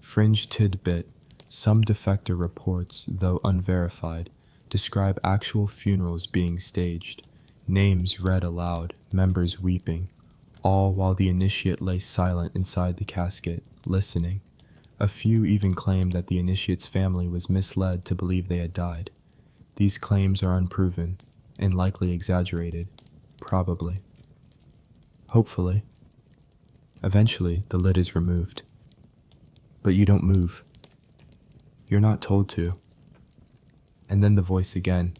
Fringe tidbit. Some defector reports, though unverified, describe actual funerals being staged, names read aloud, members weeping, all while the initiate lay silent inside the casket, listening. A few even claim that the initiate's family was misled to believe they had died. These claims are unproven, and likely exaggerated, probably. Hopefully. Eventually, the lid is removed. But you don't move. You're not told to. And then the voice again.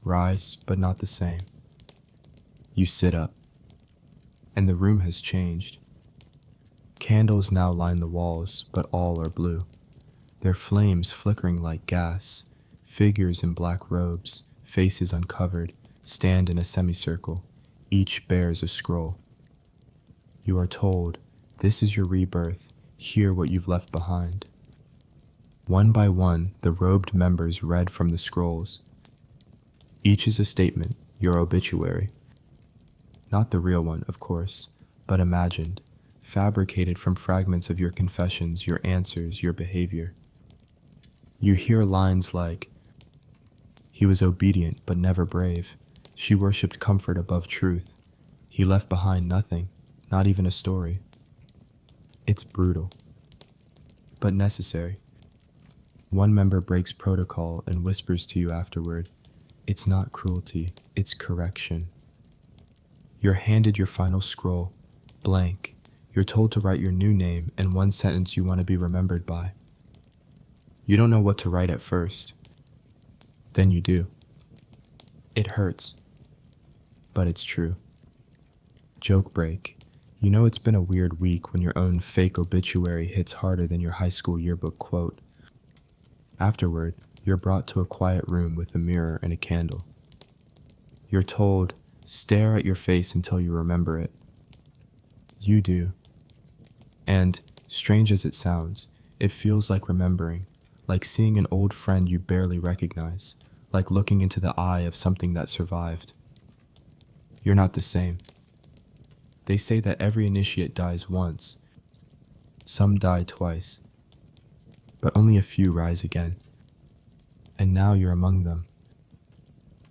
Rise, but not the same. You sit up. And the room has changed. Candles now line the walls, but all are blue. Their flames flickering like gas. Figures in black robes, faces uncovered, stand in a semicircle. Each bears a scroll. You are told, this is your rebirth, hear what you've left behind. One by one, the robed members read from the scrolls. Each is a statement, your obituary. Not the real one, of course, but imagined, fabricated from fragments of your confessions, your answers, your behavior. You hear lines like, he was obedient but never brave. She worshipped comfort above truth. He left behind nothing, not even a story. It's brutal, but necessary. One member breaks protocol and whispers to you afterward, it's not cruelty, it's correction. You're handed your final scroll, blank. You're told to write your new name and one sentence you want to be remembered by. You don't know what to write at first. Then you do. It hurts, but it's true. Joke break. You know it's been a weird week when your own fake obituary hits harder than your high school yearbook quote. Afterward, you're brought to a quiet room with a mirror and a candle. You're told, stare at your face until you remember it. You do. And, strange as it sounds, it feels like remembering, like seeing an old friend you barely recognize, like looking into the eye of something that survived. You're not the same. They say that every initiate dies once. Some die twice. But only a few rise again. And now you're among them.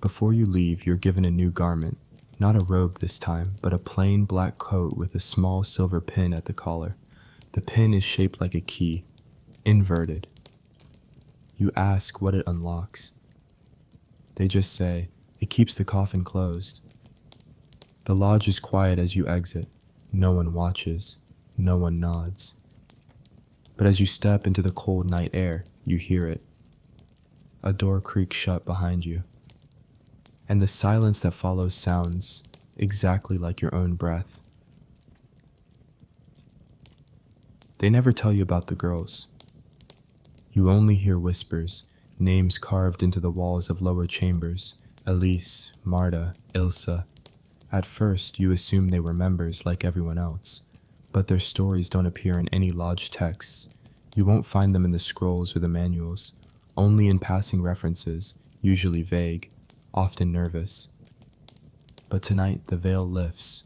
Before you leave, you're given a new garment, not a robe this time, but a plain black coat with a small silver pin at the collar. The pin is shaped like a key, inverted. You ask what it unlocks. They just say, it keeps the coffin closed. The lodge is quiet as you exit. No one watches. No one nods. But as you step into the cold night air, you hear it. A door creaks shut behind you. And the silence that follows sounds exactly like your own breath. They never tell you about the girls. You only hear whispers, names carved into the walls of lower chambers, Elise, Marta, Ilsa. At first, you assume they were members like everyone else, but their stories don't appear in any lodge texts. You won't find them in the scrolls or the manuals, only in passing references, usually vague, often nervous. But tonight, the veil lifts.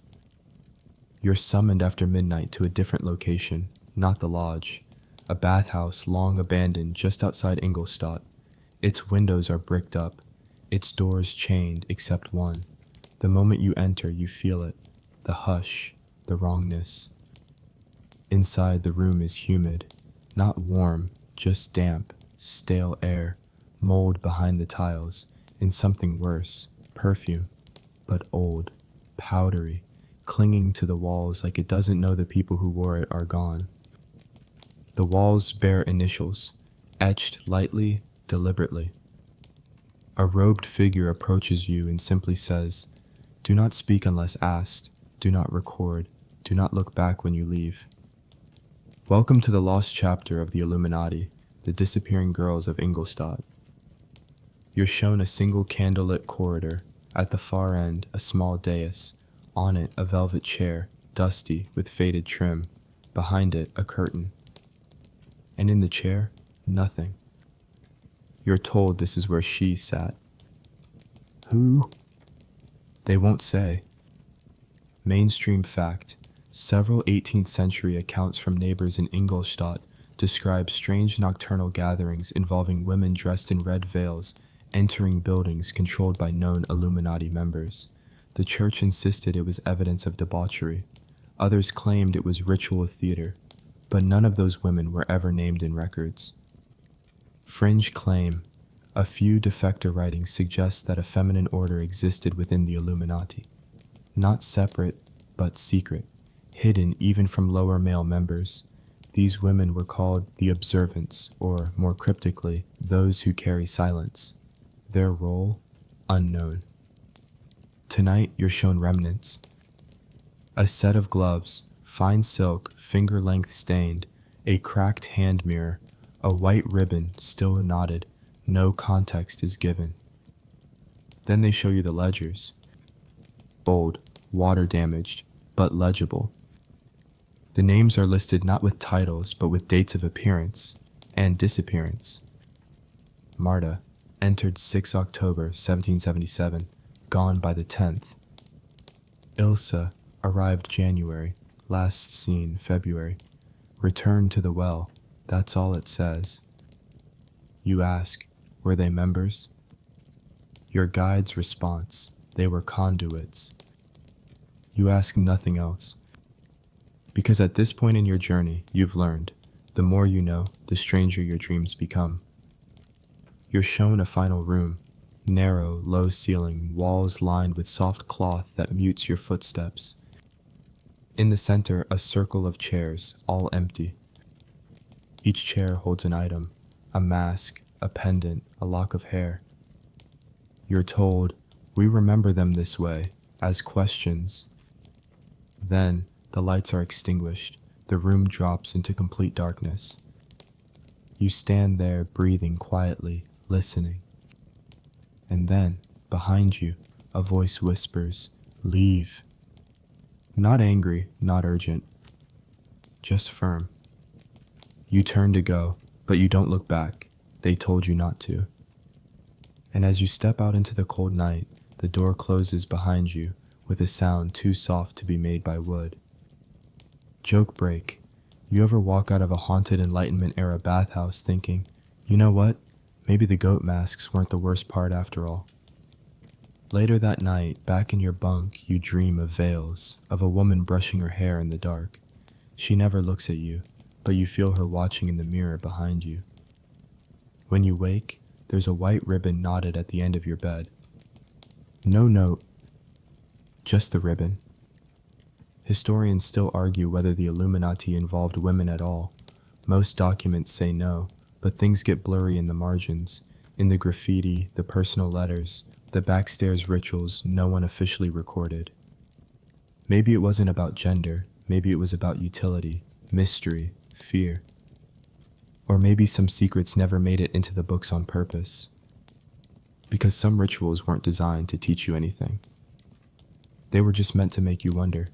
You're summoned after midnight to a different location, not the lodge, a bathhouse long abandoned just outside Ingolstadt. Its windows are bricked up, its doors chained except one. The moment you enter, you feel it, the hush, the wrongness. Inside, the room is humid, not warm, just damp, stale air, mold behind the tiles, and something worse, perfume, but old, powdery, clinging to the walls like it doesn't know the people who wore it are gone. The walls bear initials, etched lightly, deliberately. A robed figure approaches you and simply says, "Do not speak unless asked, do not record, do not look back when you leave." Welcome to the lost chapter of the Illuminati, the disappearing girls of Ingolstadt. You're shown a single candlelit corridor, at the far end a small dais, on it a velvet chair, dusty with faded trim, behind it a curtain. And in the chair, nothing. You're told this is where she sat. Who? They won't say. Mainstream fact. Several 18th century accounts from neighbors in Ingolstadt describe strange nocturnal gatherings involving women dressed in red veils entering buildings controlled by known Illuminati members. The church insisted it was evidence of debauchery. Others claimed it was ritual theater, but none of those women were ever named in records. Fringe claim. A few defector writings suggest that a feminine order existed within the Illuminati. Not separate, but secret. Hidden even from lower male members. These women were called the observants, or more cryptically, those who carry silence. Their role, unknown. Tonight, you're shown remnants. A set of gloves, fine silk, finger-length stained, a cracked hand mirror, a white ribbon still knotted, no context is given. Then they show you the ledgers. Old, water-damaged, but legible. The names are listed not with titles, but with dates of appearance and disappearance. Marta entered 6 October 1777, gone by the 10th. Ilsa arrived January, last seen February. Returned to the well, that's all it says. You ask, were they members? Your guide's response, they were conduits. You ask nothing else. Because at this point in your journey, you've learned, the more you know, the stranger your dreams become. You're shown a final room, narrow, low ceiling, walls lined with soft cloth that mutes your footsteps. In the center, a circle of chairs, all empty. Each chair holds an item, a mask, a pendant, a lock of hair. You're told, we remember them this way, as questions. Then, the lights are extinguished, the room drops into complete darkness. You stand there breathing quietly, listening. And then, behind you, a voice whispers, "Leave." Not angry, not urgent, just firm. You turn to go, but you don't look back. They told you not to. And as you step out into the cold night, the door closes behind you with a sound too soft to be made by wood. Joke break. You ever walk out of a haunted Enlightenment-era bathhouse thinking, you know what? Maybe the goat masks weren't the worst part after all. Later that night, back in your bunk, you dream of veils, of a woman brushing her hair in the dark. She never looks at you, but you feel her watching in the mirror behind you. When you wake, there's a white ribbon knotted at the end of your bed. No note, just the ribbon. Historians still argue whether the Illuminati involved women at all. Most documents say no, but things get blurry in the margins, in the graffiti, the personal letters, the backstairs rituals no one officially recorded. Maybe it wasn't about gender, maybe it was about utility, mystery, fear. Or maybe some secrets never made it into the books on purpose. Because some rituals weren't designed to teach you anything. They were just meant to make you wonder.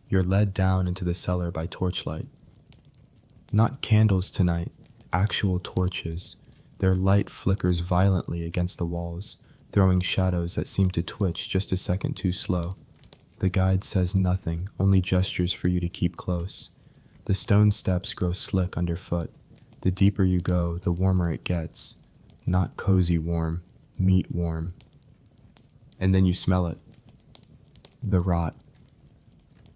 You're led down into the cellar by torchlight. Not candles tonight, actual torches. Their light flickers violently against the walls, throwing shadows that seem to twitch just a second too slow. The guide says nothing, only gestures for you to keep close. The stone steps grow slick underfoot. The deeper you go, the warmer it gets. Not cozy warm, meat warm. And then you smell it. The rot.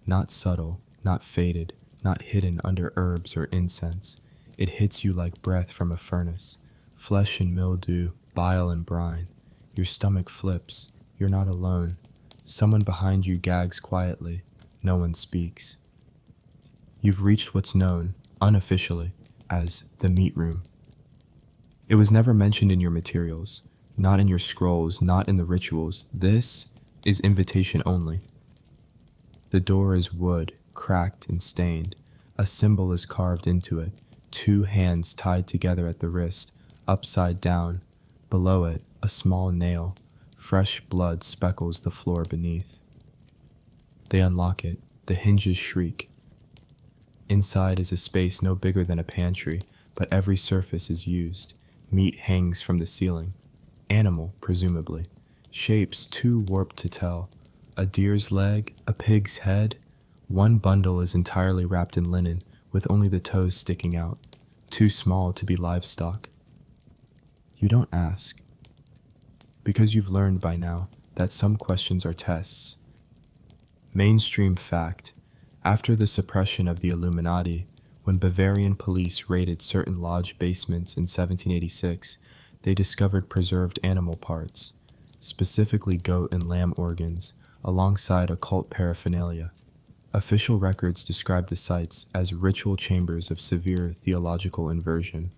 Not subtle, not faded, not hidden under herbs or incense. It hits you like breath from a furnace, flesh and mildew, bile and brine. Your stomach flips. You're not alone. Someone behind you gags quietly. No one speaks. You've reached what's known, unofficially, as the meat room. It was never mentioned in your materials, not in your scrolls, not in the rituals. This is invitation only. The door is wood, cracked and stained. A symbol is carved into it, 2 hands tied together at the wrist, upside down. Below it, a small nail. Fresh blood speckles the floor beneath. They unlock it. The hinges shriek. Inside is a space no bigger than a pantry, but every surface is used. Meat hangs from the ceiling. Animal, presumably. Shapes too warped to tell. A deer's leg, a pig's head. One bundle is entirely wrapped in linen, with only the toes sticking out. Too small to be livestock. You don't ask. Because you've learned by now that some questions are tests. Mainstream fact. After the suppression of the Illuminati, when Bavarian police raided certain lodge basements in 1786, they discovered preserved animal parts, specifically goat and lamb organs, alongside occult paraphernalia. Official records describe the sites as ritual chambers of severe theological inversion.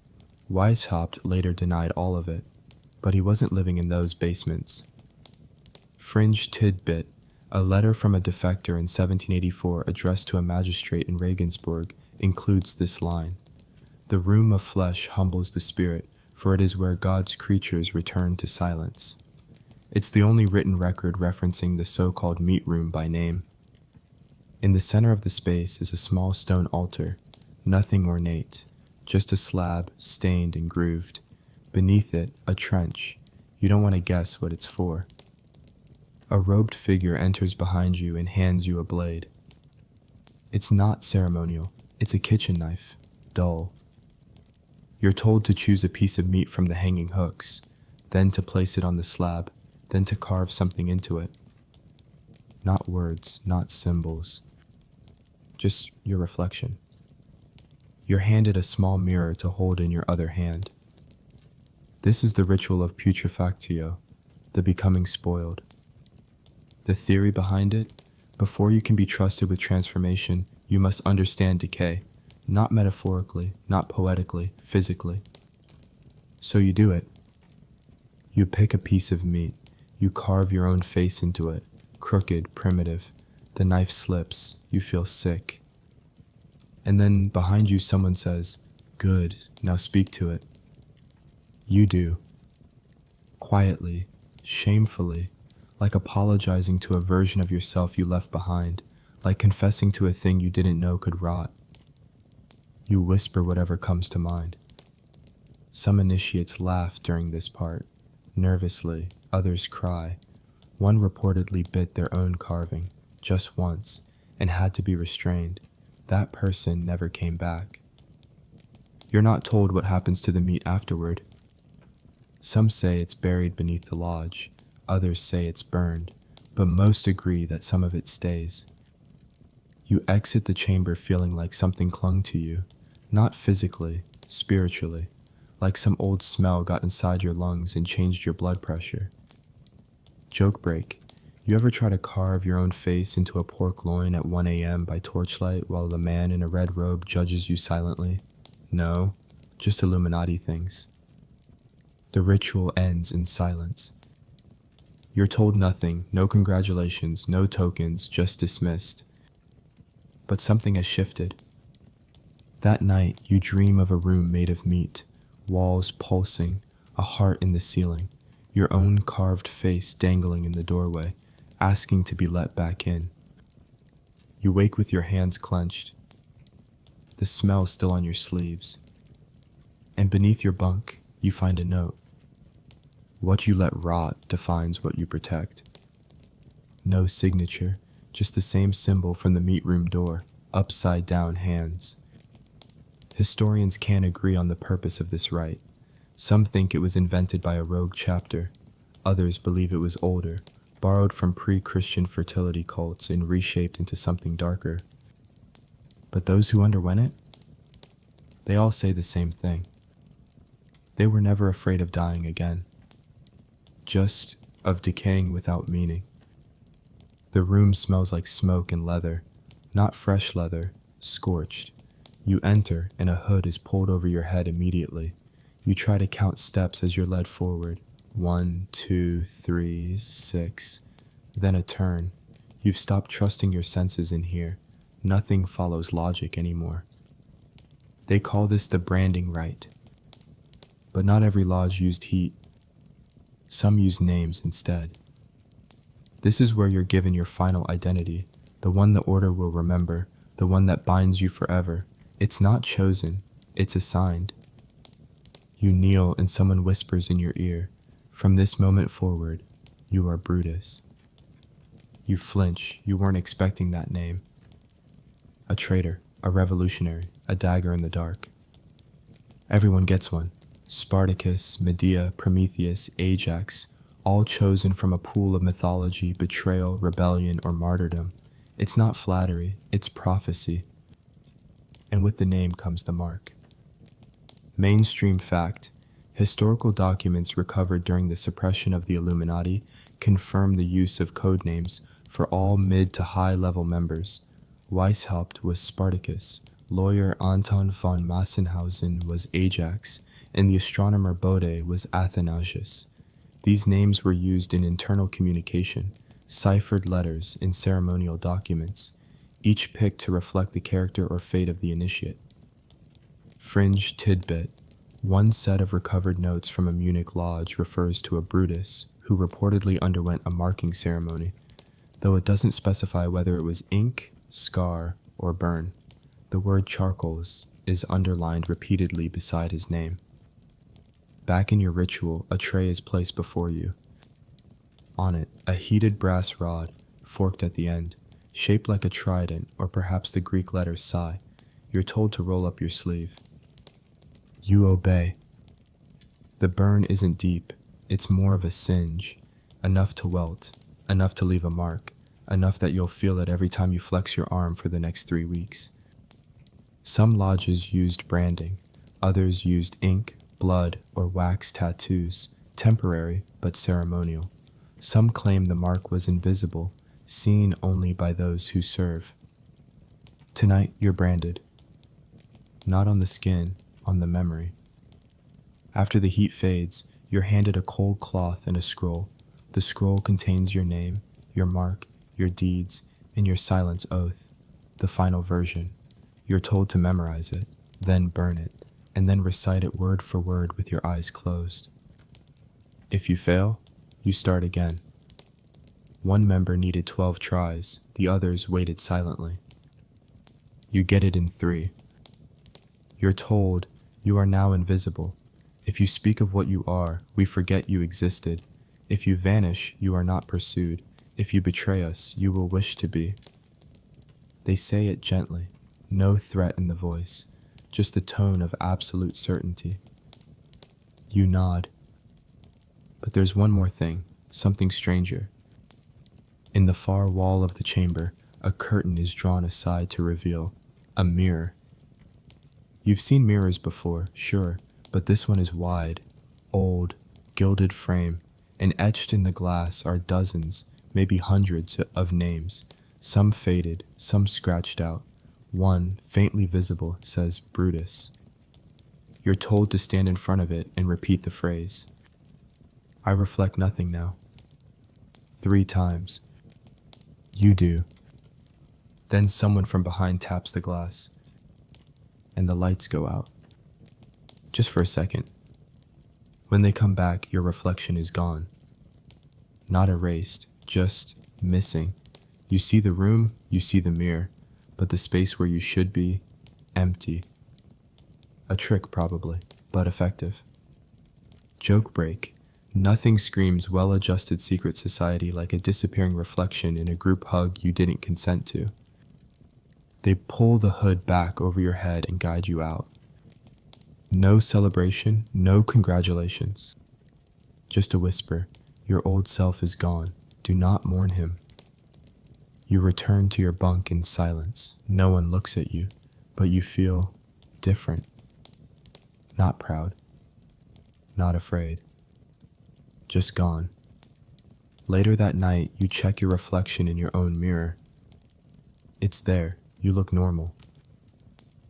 Weishaupt later denied all of it, but he wasn't living in those basements. Fringe tidbit. A letter from a defector in 1784 addressed to a magistrate in Regensburg includes this line: "The room of flesh humbles the spirit, for it is where God's creatures return to silence." It's the only written record referencing the so-called meat room by name. In the center of the space is a small stone altar, nothing ornate, just a slab stained and grooved. Beneath it, a trench. You don't want to guess what it's for. A robed figure enters behind you and hands you a blade. It's not ceremonial. It's a kitchen knife, dull. You're told to choose a piece of meat from the hanging hooks, then to place it on the slab, then to carve something into it. Not words, not symbols, just your reflection. You're handed a small mirror to hold in your other hand. This is the ritual of putrefactio, the becoming spoiled. The theory behind it: before you can be trusted with transformation, you must understand decay, not metaphorically, not poetically, physically. So you do it. You pick a piece of meat. You carve your own face into it, crooked, primitive. The knife slips. You feel sick. And then behind you someone says, "Good, now speak to it." You do. Quietly, shamefully, like apologizing to a version of yourself you left behind, like confessing to a thing you didn't know could rot. You whisper whatever comes to mind. Some initiates laugh during this part, nervously, others cry. One reportedly bit their own carving, just once, and had to be restrained. That person never came back. You're not told what happens to the meat afterward. Some say it's buried beneath the lodge. Others say it's burned, but most agree that some of it stays. You exit the chamber feeling like something clung to you, not physically, spiritually, like some old smell got inside your lungs and changed your blood pressure. Joke break. You ever try to carve your own face into a pork loin at 1 a.m. by torchlight while the man in a red robe judges you silently? No, just Illuminati things. The ritual ends in silence. You're told nothing, no congratulations, no tokens, just dismissed. But something has shifted. That night, you dream of a room made of meat, walls pulsing, a heart in the ceiling, your own carved face dangling in the doorway, asking to be let back in. You wake with your hands clenched, the smell still on your sleeves. And beneath your bunk, you find a note. What you let rot defines what you protect. No signature, just the same symbol from the meat room door, upside down hands. Historians can't agree on the purpose of this rite. Some think it was invented by a rogue chapter. Others believe it was older, borrowed from pre-Christian fertility cults and reshaped into something darker. But those who underwent it? They all say the same thing. They were never afraid of dying again, just of decaying without meaning. The room smells like smoke and leather, not fresh leather, scorched. You enter and a hood is pulled over your head immediately. You try to count steps as you're led forward. 1, 2, 3, 6. Then a turn. You've stopped trusting your senses in here. Nothing follows logic anymore. They call this the branding rite. But not every lodge used heat. Some used names instead. This is where you're given your final identity, the one the order will remember, the one that binds you forever. It's not chosen, it's assigned. You kneel and someone whispers in your ear, "From this moment forward, you are Brutus." You flinch, you weren't expecting that name. A traitor, a revolutionary, a dagger in the dark. Everyone gets one. Spartacus, Medea, Prometheus, Ajax, all chosen from a pool of mythology, betrayal, rebellion, or martyrdom. It's not flattery, it's prophecy. And with the name comes the mark. Mainstream fact: historical documents recovered during the suppression of the Illuminati confirm the use of code names for all mid to high level members. Weishaupt was Spartacus, lawyer Anton von Massenhausen was Ajax, and the astronomer Bode was Athanasius. These names were used in internal communication, ciphered letters, and ceremonial documents, each picked to reflect the character or fate of the initiate. Fringe tidbit: one set of recovered notes from a Munich lodge refers to a Brutus who reportedly underwent a marking ceremony, though it doesn't specify whether it was ink, scar, or burn. The word chronicles is underlined repeatedly beside his name. Back in your ritual, a tray is placed before you. On it, a heated brass rod, forked at the end, shaped like a trident or perhaps the Greek letter psi. You're told to roll up your sleeve. You obey. The burn isn't deep, it's more of a singe, enough to welt, enough to leave a mark, enough that you'll feel it every time you flex your arm for the next 3 weeks. Some lodges used branding, others used ink, blood, or wax tattoos, temporary but ceremonial. Some claim the mark was invisible, seen only by those who serve. Tonight you're branded. Not on the skin, on the memory. After the heat fades, you're handed a cold cloth and a scroll. The scroll contains your name, your mark, your deeds, and your silence oath, the final version. You're told to memorize it, then burn it, and then recite it word for word with your eyes closed. If you fail, you start again. One member needed 12 tries, the others waited silently. You get it in 3. You're told you are now invisible. If you speak of what you are, we forget you existed. If you vanish, you are not pursued. If you betray us, you will wish to be. They say it gently, no threat in the voice, just the tone of absolute certainty. You nod. But there's one more thing, something stranger. In the far wall of the chamber, a curtain is drawn aside to reveal a mirror. You've seen mirrors before, sure, but this one is wide, old, gilded frame, and etched in the glass are dozens, maybe hundreds of names, some faded, some scratched out. One, faintly visible, says Brutus. You're told to stand in front of it and repeat the phrase. I reflect nothing now. 3 times. You do. Then someone from behind taps the glass, and the lights go out. Just for a second. When they come back, your reflection is gone. Not erased, just missing. You see the room, you see the mirror, but the space where you should be, empty. A trick probably, but effective. Joke break. Nothing screams well-adjusted secret society like a disappearing reflection in a group hug you didn't consent to. They pull the hood back over your head and guide you out. No celebration, no congratulations. Just a whisper, your old self is gone, do not mourn him. You return to your bunk in silence. No one looks at you, but you feel different. Not proud, not afraid, just gone. Later that night, you check your reflection in your own mirror. It's there, you look normal.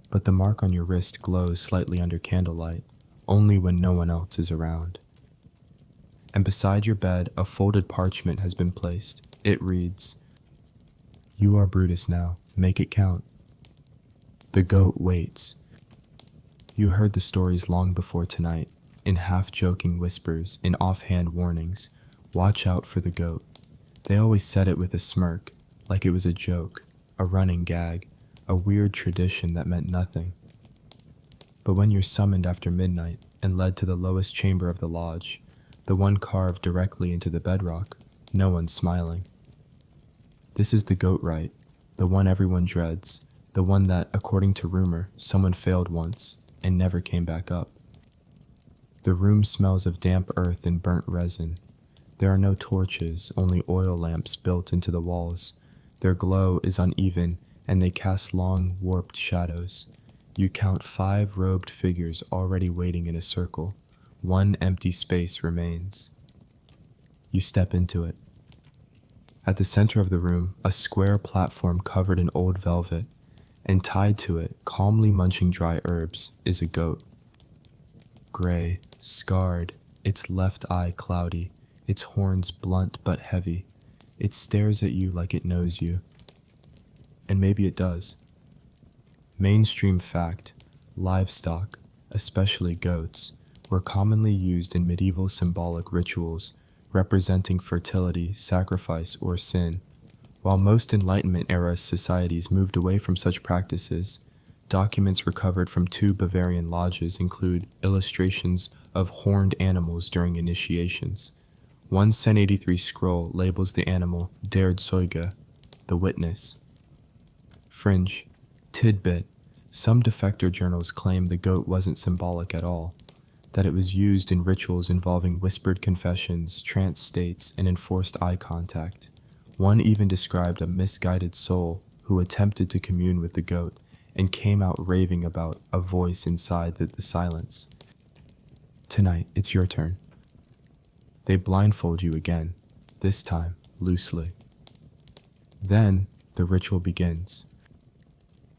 But the mark on your wrist glows slightly under candlelight, only when no one else is around. And beside your bed, a folded parchment has been placed. It reads, "You are Brutus now, make it count." The goat waits. You heard the stories long before tonight, in half-joking whispers, in offhand warnings. Watch out for the goat. They always said it with a smirk, like it was a joke, a running gag, a weird tradition that meant nothing. But when you're summoned after midnight and led to the lowest chamber of the lodge, the one carved directly into the bedrock, no one's smiling. This is the goat rite, the one everyone dreads, the one that, according to rumor, someone failed once and never came back up. The room smells of damp earth and burnt resin. There are no torches, only oil lamps built into the walls. Their glow is uneven, and they cast long, warped shadows. You count 5 robed figures already waiting in a circle. One empty space remains. You step into it. At the center of the room, a square platform covered in old velvet, and tied to it, calmly munching dry herbs, is a goat. Gray, scarred, its left eye cloudy, its horns blunt but heavy. It stares at you like it knows you. And maybe it does. Mainstream fact, livestock, especially goats, were commonly used in medieval symbolic rituals representing fertility, sacrifice, or sin. While most Enlightenment-era societies moved away from such practices, documents recovered from 2 Bavarian lodges include illustrations of horned animals during initiations. One 1083 scroll labels the animal Der Zeuge, the witness. Fringe, tidbit, some defector journals claim the goat wasn't symbolic at all, that it was used in rituals involving whispered confessions, trance states, and enforced eye contact. One even described a misguided soul who attempted to commune with the goat and came out raving about a voice inside the silence. Tonight, it's your turn. They blindfold you again, this time loosely. Then, the ritual begins.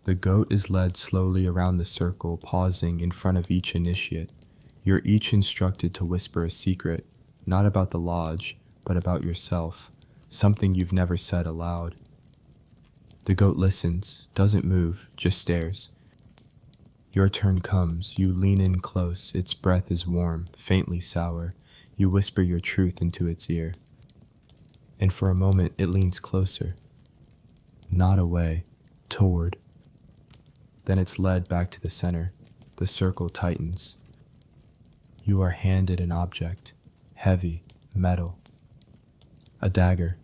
The goat is led slowly around the circle, pausing in front of each initiate. You're each instructed to whisper a secret, not about the lodge, but about yourself, something you've never said aloud. The goat listens, doesn't move, just stares. Your turn comes, you lean in close, its breath is warm, faintly sour. You whisper your truth into its ear. And for a moment it leans closer. Not away, toward. Then it's led back to the center. The circle tightens. You are handed an object, heavy, metal. A dagger.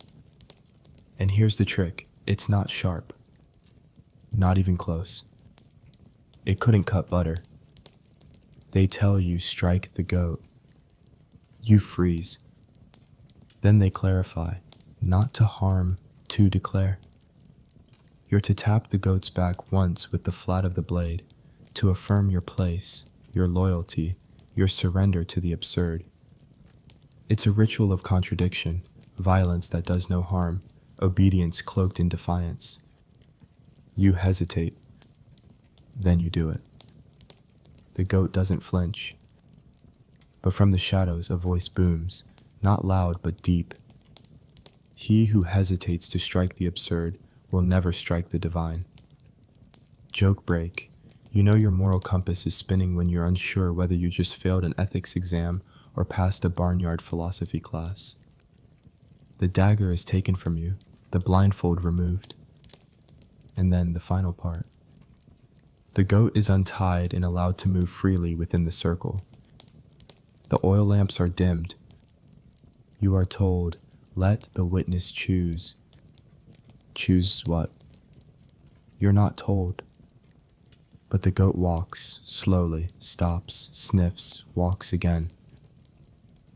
And here's the trick, it's not sharp. Not even close. It couldn't cut butter. They tell you strike the goat. You freeze. Then they clarify, not to harm, to declare. You're to tap the goat's back once with the flat of the blade, to affirm your place, your loyalty, your surrender to the absurd. It's a ritual of contradiction, violence that does no harm, obedience cloaked in defiance. You hesitate. Then you do it. The goat doesn't flinch. But from the shadows a voice booms, not loud but deep. He who hesitates to strike the absurd will never strike the divine. Joke break. You know your moral compass is spinning when you're unsure whether you just failed an ethics exam or passed a barnyard philosophy class. The dagger is taken from you, the blindfold removed. And then the final part. The goat is untied and allowed to move freely within the circle. The oil lamps are dimmed. You are told, let the witness choose. Choose what? You're not told. But the goat walks, slowly, stops, sniffs, walks again.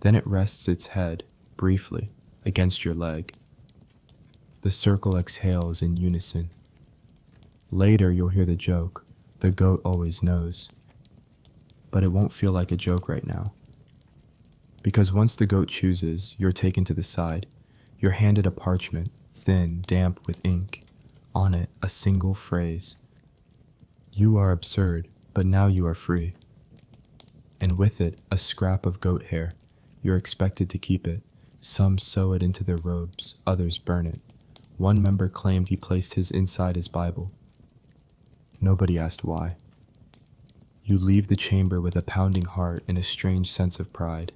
Then it rests its head, briefly, against your leg. The circle exhales in unison. Later you'll hear the joke, the goat always knows. but it won't feel like a joke right now. Because once the goat chooses, you're taken to the side. You're handed a parchment, thin, damp with ink. On it, a single phrase. You are absurd, but now you are free. And with it, a scrap of goat hair. You're expected to keep it. Some sew it into their robes, others burn it. One member claimed he placed his inside his Bible. Nobody asked why. You leave the chamber with a pounding heart and a strange sense of pride,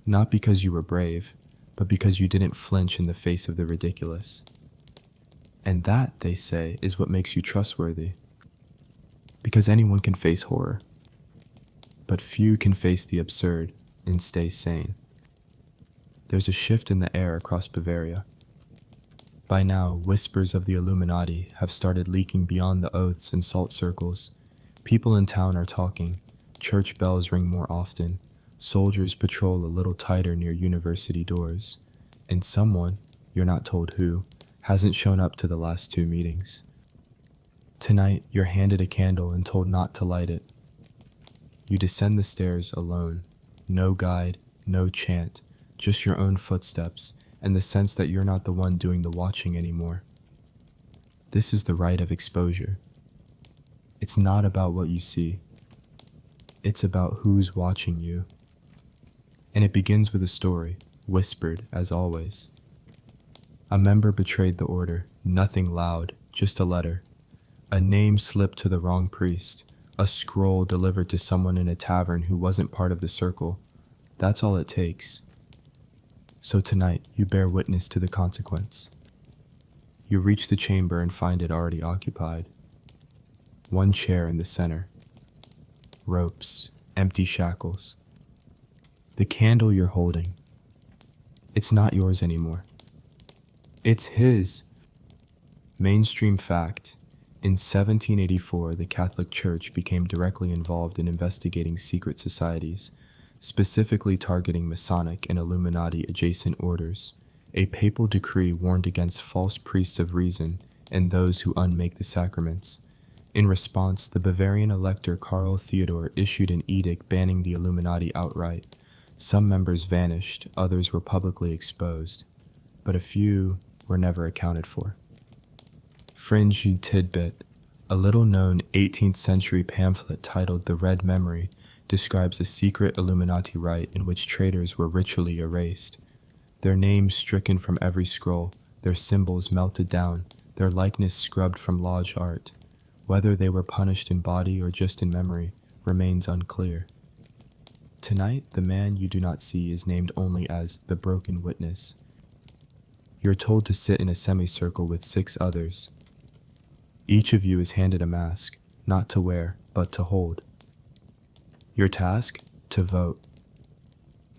not because you were brave, but because you didn't flinch in the face of the ridiculous. And that, they say, is what makes you trustworthy. Because anyone can face horror, but few can face the absurd and stay sane. There's a shift in the air across Bavaria. By now, whispers of the Illuminati have started leaking beyond the oaths and salt circles. People in town are talking, church bells ring more often, soldiers patrol a little tighter near university doors, and someone, you're not told who, hasn't shown up to the last 2 meetings. Tonight, you're handed a candle and told not to light it. You descend the stairs alone, no guide, no chant, just your own footsteps, and the sense that you're not the one doing the watching anymore. This is the rite of exposure. It's not about what you see. It's about who's watching you. And it begins with a story, whispered as always. A member betrayed the order, nothing loud, just a letter. A name slipped to the wrong priest, a scroll delivered to someone in a tavern who wasn't part of the circle. That's all it takes. So tonight, you bear witness to the consequence. You reach the chamber and find it already occupied. One chair in the center. Ropes, empty shackles. The candle you're holding. It's not yours anymore. It's his. Mainstream fact. In 1784, the Catholic Church became directly involved in investigating secret societies, specifically targeting Masonic and Illuminati adjacent orders. A papal decree warned against false priests of reason and those who unmake the sacraments. In response, the Bavarian elector Karl Theodor issued an edict banning the Illuminati outright. Some members vanished, others were publicly exposed, but a few were never accounted for. Fringy tidbit: a little-known 18th century pamphlet titled The Red Memory describes a secret Illuminati rite in which traitors were ritually erased. Their names stricken from every scroll, their symbols melted down, their likeness scrubbed from lodge art. Whether they were punished in body or just in memory remains unclear. Tonight, the man you do not see is named only as the Broken Witness. You're told to sit in a semicircle with 6 others. Each of you is handed a mask, not to wear, but to hold. Your task? To vote.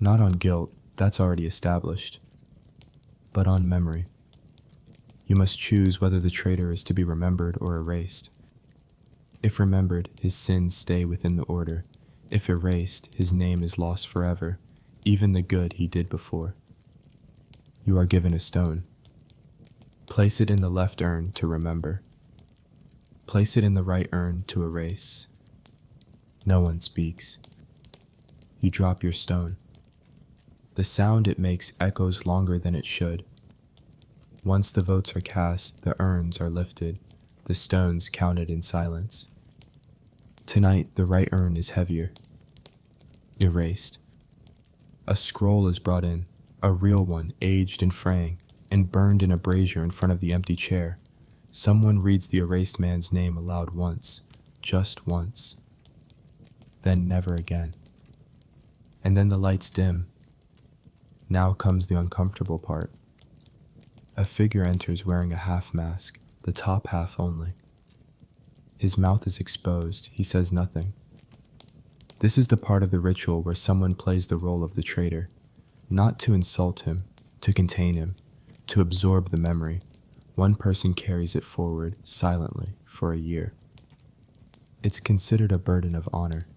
Not on guilt, that's already established, but on memory. You must choose whether the traitor is to be remembered or erased. If remembered, his sins stay within the order. If erased, his name is lost forever, even the good he did before. You are given a stone. Place it in the left urn to remember. Place it in the right urn to erase. No one speaks. You drop your stone. The sound it makes echoes longer than it should. Once the votes are cast, the urns are lifted, the stones counted in silence. Tonight, the right urn is heavier. Erased. A scroll is brought in, a real one, aged and fraying, and burned in a brazier in front of the empty chair. Someone reads the erased man's name aloud once, just once. Then never again. And then the lights dim. Now comes the uncomfortable part. A figure enters wearing a half mask, the top half only. His mouth is exposed, he says nothing. This is the part of the ritual where someone plays the role of the traitor, not to insult him, to contain him, to absorb the memory. One person carries it forward, silently, for a year. It's considered a burden of honor.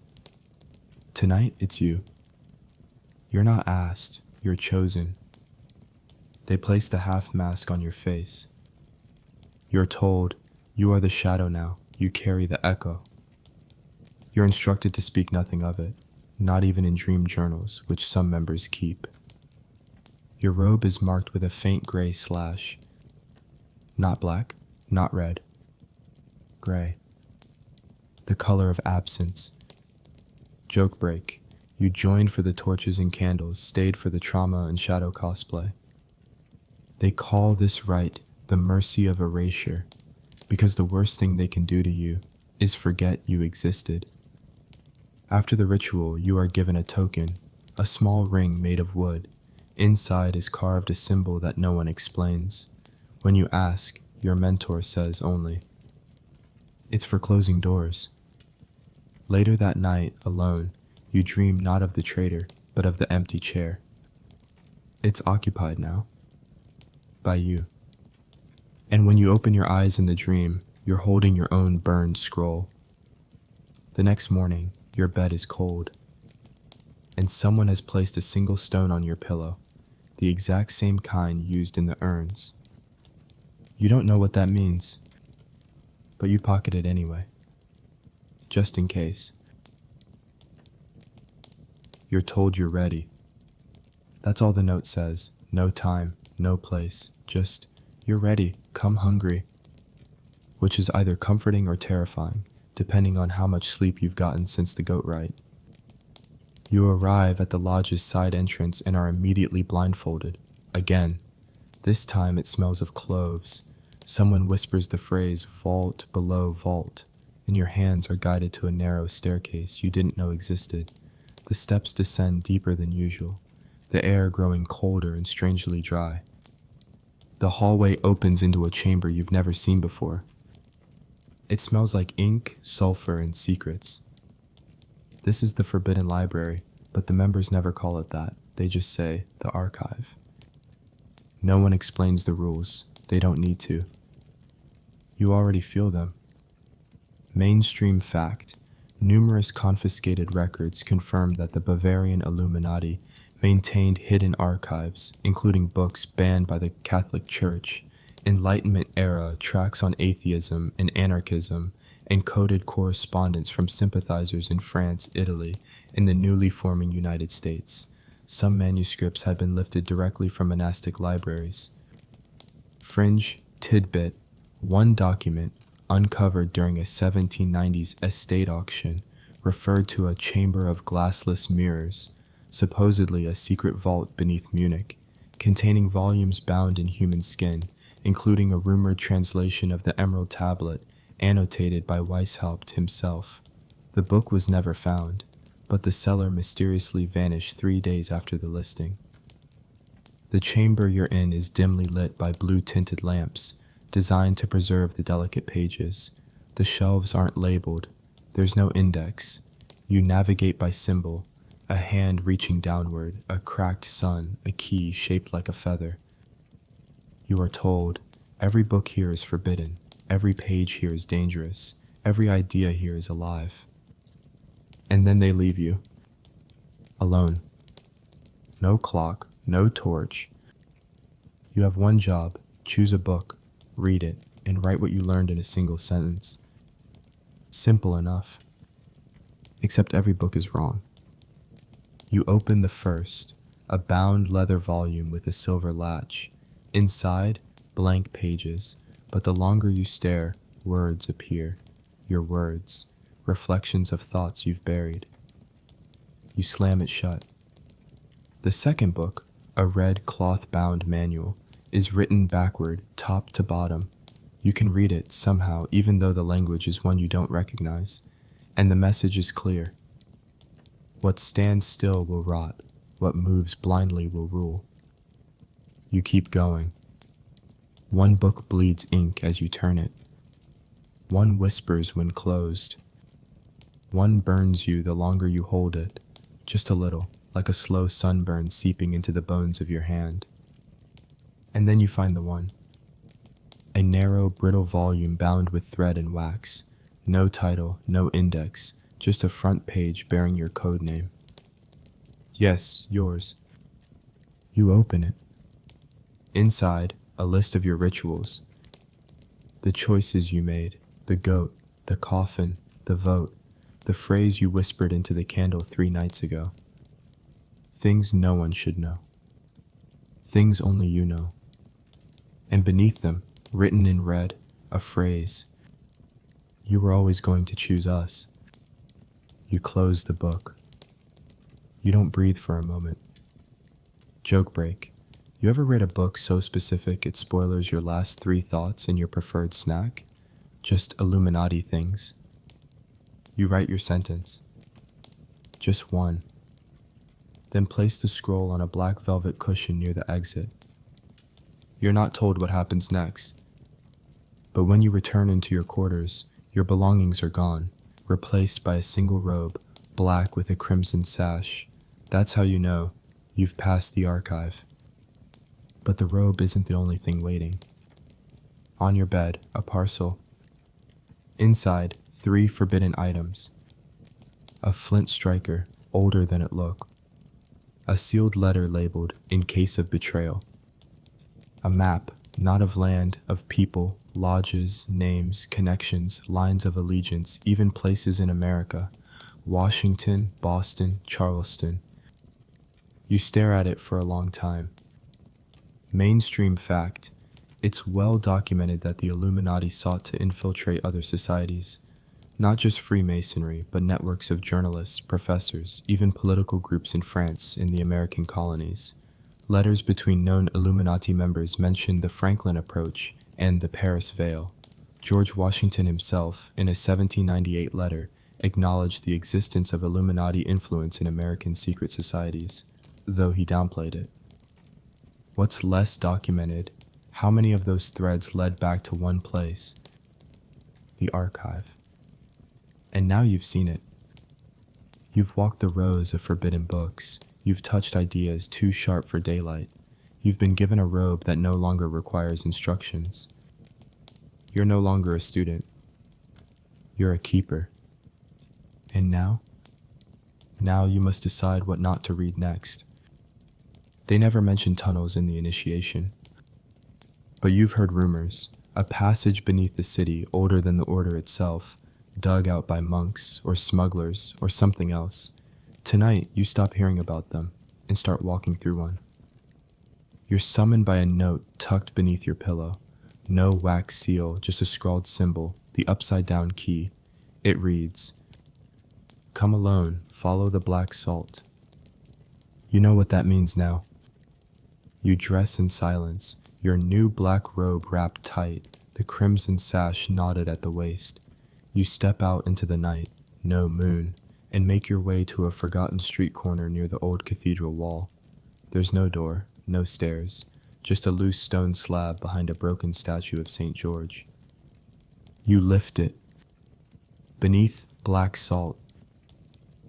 Tonight, it's you. You're not asked, you're chosen. They place the half mask on your face. You're told, you are the shadow now, you carry the echo. You're instructed to speak nothing of it, not even in dream journals, which some members keep. Your robe is marked with a faint gray slash. Not black, not red. Gray. The color of absence. Joke break. You joined for the torches and candles, stayed for the trauma and shadow cosplay. They call this rite the mercy of erasure, because the worst thing they can do to you is forget you existed. After the ritual, you are given a token, a small ring made of wood. Inside is carved a symbol that no one explains. When you ask, your mentor says only, "It's for closing doors." Later that night, alone, you dream not of the traitor, but of the empty chair. It's occupied now. By you. And when you open your eyes in the dream, you're holding your own burned scroll. The next morning, your bed is cold, and someone has placed a single stone on your pillow, the exact same kind used in the urns. You don't know what that means, but you pocket it anyway, just in case. You're told you're ready. That's all the note says. No time, no place, just, "You're ready, come hungry," which is either comforting or terrifying, depending on how much sleep you've gotten since the goat rite. You arrive at the lodge's side entrance and are immediately blindfolded. Again. This time it smells of cloves. Someone whispers the phrase, "Vault below vault," and your hands are guided to a narrow staircase you didn't know existed. The steps descend deeper than usual, the air growing colder and strangely dry. The hallway opens into a chamber you've never seen before. It smells like ink, sulfur, and secrets. This is the Forbidden Library, but the members never call it that. They just say, the archive. No one explains the rules. They don't need to. You already feel them. Mainstream fact. Numerous confiscated records confirm that the Bavarian Illuminati maintained hidden archives, including books banned by the Catholic Church, Enlightenment-era tracts on atheism and anarchism, and coded correspondence from sympathizers in France, Italy, and the newly forming United States. Some manuscripts had been lifted directly from monastic libraries. Fringe tidbit: one document, uncovered during a 1790s estate auction, referred to a chamber of glassless mirrors, supposedly a secret vault beneath Munich, containing volumes bound in human skin, including a rumored translation of the Emerald Tablet, annotated by Weishaupt himself. The book was never found, but the seller mysteriously vanished 3 days after the listing. The chamber you're in is dimly lit by blue-tinted lamps, designed to preserve the delicate pages. The shelves aren't labeled. There's no index. You navigate by symbol, a hand reaching downward, a cracked sun, a key shaped like a feather. You are told, every book here is forbidden, every page here is dangerous, every idea here is alive. And then they leave you. Alone. No clock, no torch. You have one job: choose a book, read it, and write what you learned in a single sentence. Simple enough. Except every book is wrong. You open the first, a bound leather volume with a silver latch. Inside, blank pages, but the longer you stare, words appear. Your words, reflections of thoughts you've buried. You slam it shut. The second book, a red cloth-bound manual, is written backward, top to bottom. You can read it somehow, even though the language is one you don't recognize, and the message is clear. What stands still will rot. What moves blindly will rule. You keep going. One book bleeds ink as you turn it. One whispers when closed. One burns you the longer you hold it, just a little, like a slow sunburn seeping into the bones of your hand. And then you find the one. A narrow, brittle volume bound with thread and wax. No title, no index, just a front page bearing your code name. Yes, yours. You open it. Inside, a list of your rituals. The choices you made, the goat, the coffin, the vote, The phrase you whispered into the candle 3 nights ago. Things no one should know. Things only you know. And beneath them, written in red, a phrase. You were always going to choose us. You close the book. You don't breathe for a moment. Joke break. You ever read a book so specific it spoilers your last 3 thoughts in your preferred snack? Just Illuminati things. You write your sentence. Just one. Then place the scroll on a black velvet cushion near the exit. You're not told what happens next. But when you return into your quarters, your belongings are gone, replaced by a single robe, black with a crimson sash. That's how you know you've passed the archive. But the robe isn't the only thing waiting. On your bed, a parcel. Inside, 3 forbidden items. A flint striker, older than it looked. A sealed letter labeled, "In case of betrayal." A map, not of land, of people, lodges, names, connections, lines of allegiance, even places in America. Washington, Boston, Charleston. You stare at it for a long time. Mainstream fact. It's well documented that the Illuminati sought to infiltrate other societies. Not just Freemasonry, but networks of journalists, professors, even political groups in France and the American colonies. Letters between known Illuminati members mention the Franklin approach and the Paris Veil. George Washington himself, in a 1798 letter, acknowledged the existence of Illuminati influence in American secret societies, though he downplayed it. What's less documented? How many of those threads led back to one place? The archive. And now you've seen it. You've walked the rows of forbidden books. You've touched ideas too sharp for daylight. You've been given a robe that no longer requires instructions. You're no longer a student. You're a keeper. And now? Now you must decide what not to read next. They never mentioned tunnels in the initiation. But you've heard rumors, a passage beneath the city older than the order itself, dug out by monks or smugglers or something else. Tonight, you stop hearing about them and start walking through one. You're summoned by a note tucked beneath your pillow. No wax seal, just a scrawled symbol, the upside-down key. It reads, "Come alone, follow the black salt." You know what that means now. You dress in silence, your new black robe wrapped tight, the crimson sash knotted at the waist. You step out into the night, no moon, and make your way to a forgotten street corner near the old cathedral wall. There's no door, no stairs, just a loose stone slab behind a broken statue of St. George. You lift it. Beneath, black salt.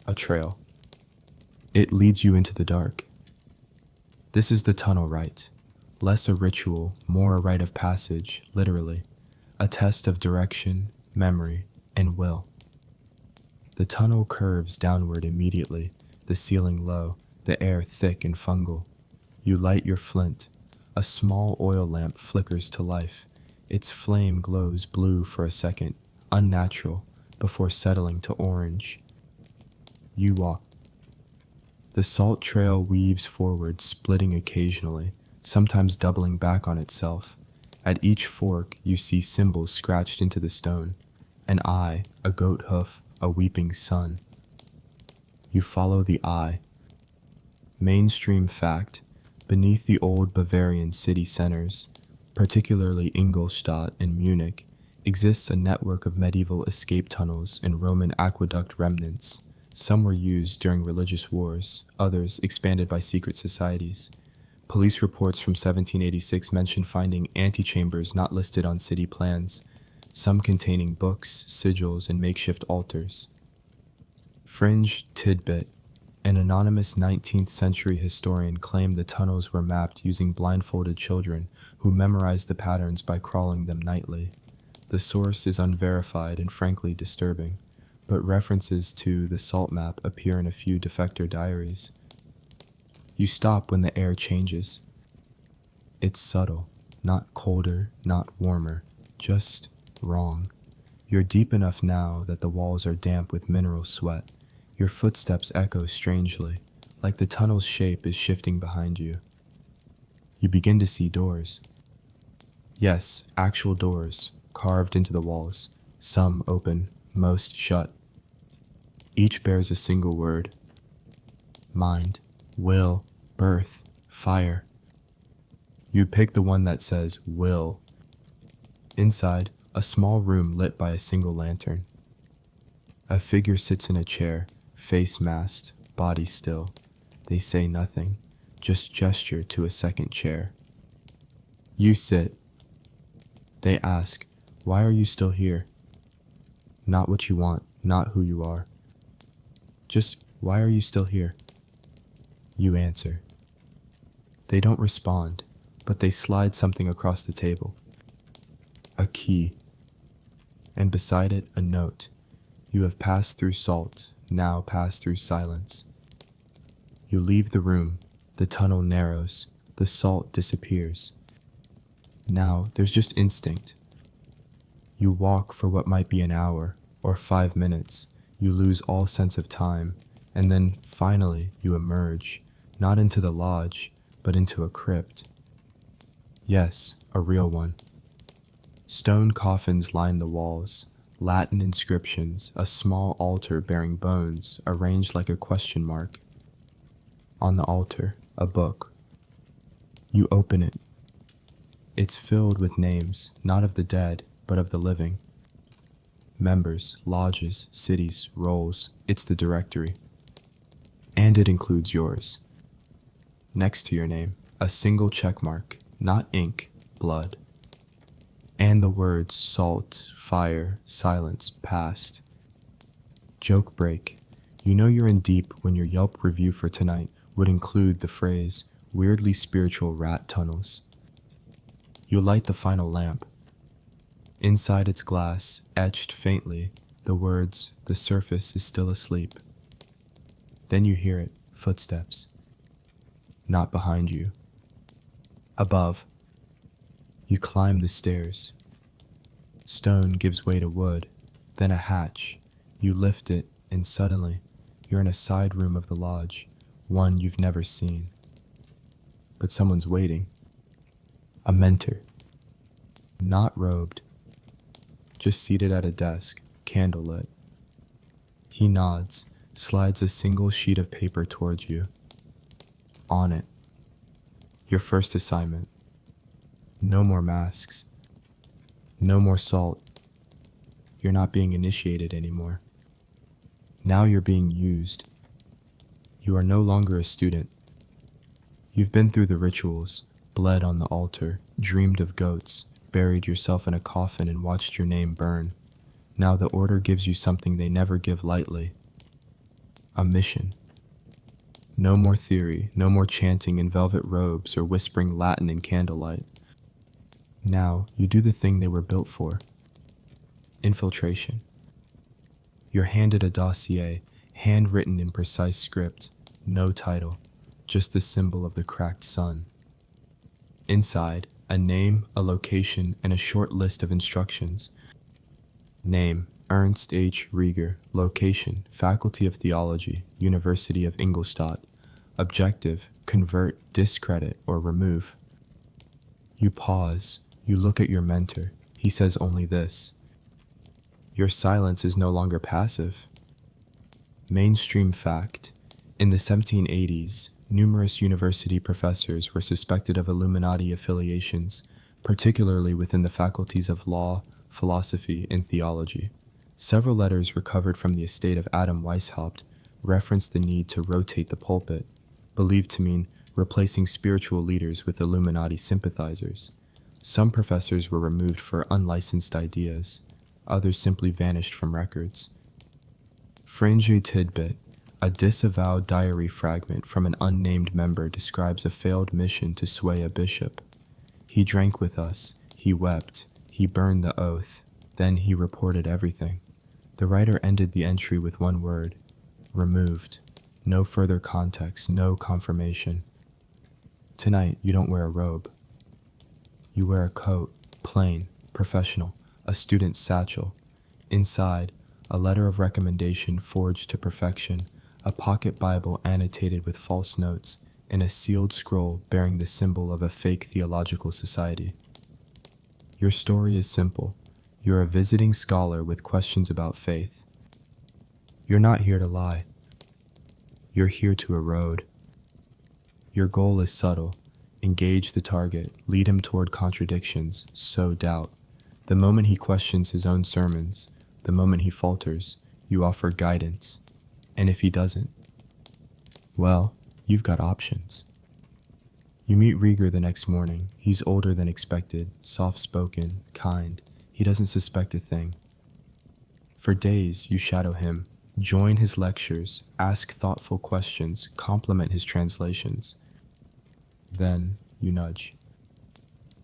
A trail. It leads you into the dark. This is the tunnel rite. Less a ritual, more a rite of passage, literally. A test of direction, memory, and will. The tunnel curves downward immediately, the ceiling low, the air thick and fungal. You light your flint. A small oil lamp flickers to life. Its flame glows blue for a second, unnatural, before settling to orange. You walk. The salt trail weaves forward, splitting occasionally, sometimes doubling back on itself. At each fork, you see symbols scratched into the stone. An eye, a goat hoof, a weeping sun. You follow the eye. Mainstream fact, beneath the old Bavarian city centers, particularly Ingolstadt and Munich, exists a network of medieval escape tunnels and Roman aqueduct remnants. Some were used during religious wars, others expanded by secret societies. Police reports from 1786 mention finding antechambers not listed on city plans, some containing books, sigils, and makeshift altars. Fringe tidbit. An anonymous 19th century historian claimed the tunnels were mapped using blindfolded children who memorized the patterns by crawling them nightly. The source is unverified and frankly disturbing, but references to the salt map appear in a few defector diaries. You stop when the air changes. It's subtle, not colder, not warmer, just wrong. You're deep enough now that the walls are damp with mineral sweat. Your footsteps echo strangely, like the tunnel's shape is shifting behind you. You begin to see doors. Yes, actual doors, carved into the walls, some open, most shut. Each bears a single word: mind, will, birth, fire. You pick the one that says will. Inside, a small room lit by a single lantern. A figure sits in a chair, face masked, body still. They say nothing, just gesture to a second chair. You sit. They ask, why are you still here? Not what you want, not who you are. Just, why are you still here? You answer. They don't respond, but they slide something across the table. A key. And beside it, a note. You have passed through salt, now pass through silence. You leave the room, the tunnel narrows, the salt disappears. Now there's just instinct. You walk for what might be an hour or 5 minutes. You lose all sense of time, and then finally you emerge, not into the lodge, but into a crypt. Yes, a real one. Stone coffins line the walls, Latin inscriptions, a small altar bearing bones arranged like a question mark. On the altar, a book. You open it. It's filled with names, not of the dead, but of the living. Members, lodges, cities, roles, it's the directory. And it includes yours. Next to your name, a single check mark, not ink, blood. And the words salt, fire, silence, past. Joke break. You know you're in deep when your Yelp review for tonight would include the phrase, weirdly spiritual rat tunnels. You light the final lamp. Inside its glass, etched faintly, the words, the surface is still asleep. Then you hear it, footsteps. Not behind you. Above. You climb the stairs. Stone gives way to wood, then a hatch. You lift it, and suddenly, you're in a side room of the lodge, one you've never seen. But someone's waiting. A mentor. Not robed. Just seated at a desk, candle lit. He nods, slides a single sheet of paper towards you. On it, your first assignment. No more masks. No more salt. You're not being initiated anymore. Now you're being used. You are no longer a student. You've been through the rituals, bled on the altar, dreamed of goats, buried yourself in a coffin and watched your name burn. Now the order gives you something they never give lightly. A mission. No more theory, no more chanting in velvet robes or whispering Latin in candlelight. Now you do the thing they were built for. Infiltration. You're handed a dossier, handwritten in precise script, no title, just the symbol of the cracked sun. Inside, a name, a location, and a short list of instructions. Name, Ernst H. Rieger. Location, Faculty of Theology, University of Ingolstadt. Objective, convert, discredit, or remove. You pause. You look at your mentor. He says only this. Your silence is no longer passive. Mainstream fact. In the 1780s, numerous university professors were suspected of Illuminati affiliations, particularly within the faculties of law, philosophy, and theology. Several letters recovered from the estate of Adam Weishaupt referenced the need to rotate the pulpit, believed to mean replacing spiritual leaders with Illuminati sympathizers. Some professors were removed for unlicensed ideas, others simply vanished from records. Fringe tidbit. A disavowed diary fragment from an unnamed member describes a failed mission to sway a bishop. He drank with us, he wept, he burned the oath, then he reported everything. The writer ended the entry with one word: removed. No further context, no confirmation. Tonight, you don't wear a robe. You wear a coat, plain, professional, a student's satchel. Inside, a letter of recommendation forged to perfection, a pocket Bible annotated with false notes, and a sealed scroll bearing the symbol of a fake theological society. Your story is simple. You're a visiting scholar with questions about faith. You're not here to lie. You're here to erode. Your goal is subtle. Engage the target, lead him toward contradictions, sow doubt. The moment he questions his own sermons, the moment he falters, you offer guidance. And if he doesn't, well, you've got options. You meet Rieger the next morning. He's older than expected, soft-spoken, kind. He doesn't suspect a thing. For days, you shadow him, join his lectures, ask thoughtful questions, compliment his translations. Then, you nudge.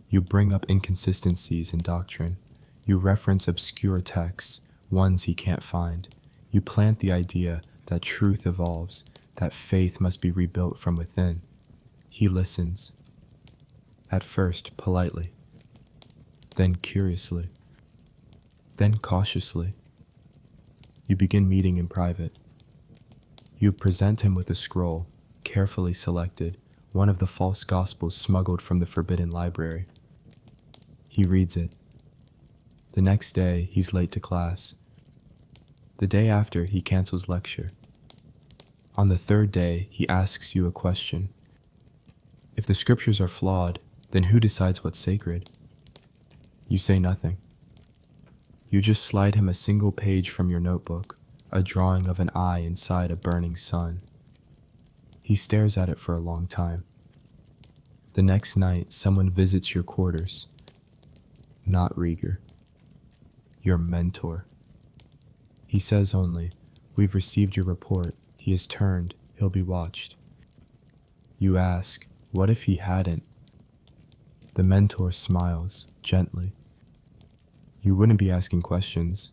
You bring up inconsistencies in doctrine. You reference obscure texts, ones he can't find. You plant the idea that truth evolves, that faith must be rebuilt from within. He listens. At first, politely. Then curiously. Then cautiously. You begin meeting in private. You present him with a scroll, carefully selected, one of the false gospels smuggled from the forbidden library. He reads it. The next day, he's late to class. The day after, he cancels lecture. On the third day, he asks you a question. If the scriptures are flawed, then who decides what's sacred? You say nothing. You just slide him a single page from your notebook, a drawing of an eye inside a burning sun. He stares at it for a long time. The next night, someone visits your quarters. Not Rieger. Your mentor. He says only, "We've received your report. He has turned. He'll be watched." You ask, what if he hadn't? The mentor smiles, gently. You wouldn't be asking questions.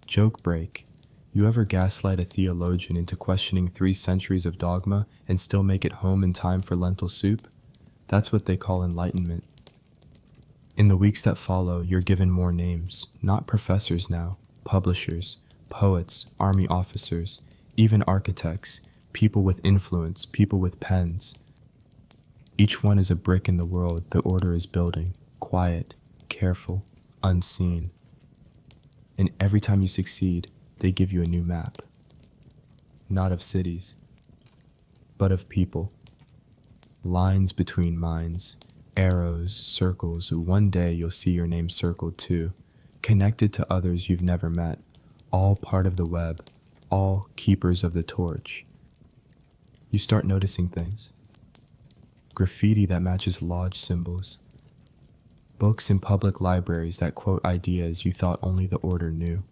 Joke break. You ever gaslight a theologian into questioning 3 centuries of dogma and still make it home in time for lentil soup? That's what they call enlightenment. In the weeks that follow, you're given more names, not professors now, publishers, poets, army officers, even architects, people with influence, people with pens. Each one is a brick in the world the order is building, quiet, careful, unseen. And every time you succeed, they give you a new map. Not of cities, but of people. Lines between minds, arrows, circles. One day you'll see your name circled too, connected to others you've never met, all part of the web, all keepers of the torch. You start noticing things. Graffiti that matches lodge symbols. Books in public libraries that quote ideas you thought only the order knew.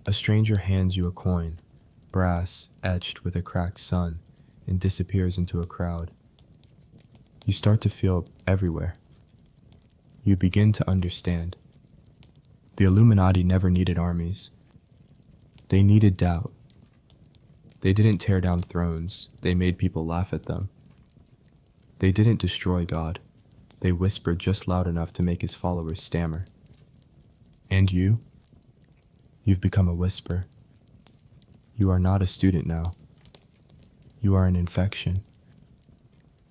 A stranger hands you a coin, brass etched with a cracked sun, and disappears into a crowd. You start to feel everywhere. You begin to understand. The Illuminati never needed armies. They needed doubt. They didn't tear down thrones, they made people laugh at them. They didn't destroy God. They whispered just loud enough to make his followers stammer. And you? You've become a whisper. You are not a student now. You are an infection.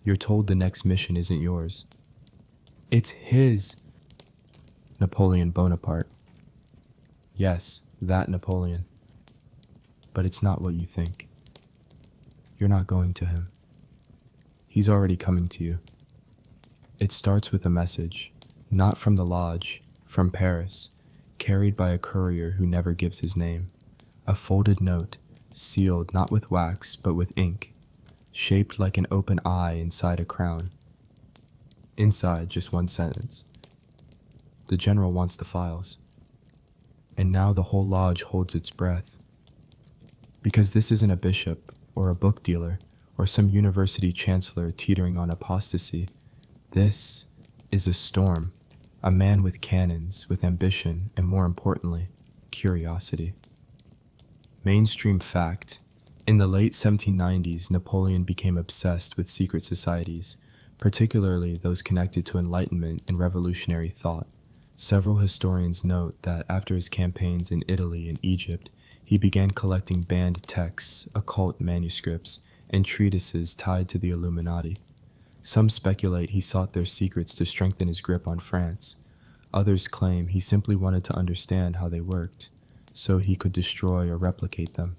You're told the next mission isn't yours. It's his. Napoleon Bonaparte. Yes, that Napoleon. But it's not what you think. You're not going to him. He's already coming to you. It starts with a message, not from the lodge, from Paris, carried by a courier who never gives his name. A folded note, sealed not with wax but with ink, shaped like an open eye inside a crown. Inside, just one sentence. The general wants the files. And now the whole lodge holds its breath. Because this isn't a bishop, or a book dealer, or some university chancellor teetering on apostasy. This is a storm, a man with cannons, with ambition, and more importantly, curiosity. Mainstream fact. In the late 1790s, Napoleon became obsessed with secret societies, particularly those connected to Enlightenment and revolutionary thought. Several historians note that after his campaigns in Italy and Egypt, he began collecting banned texts, occult manuscripts, and treatises tied to the Illuminati. Some speculate he sought their secrets to strengthen his grip on France. Others claim he simply wanted to understand how they worked, so he could destroy or replicate them.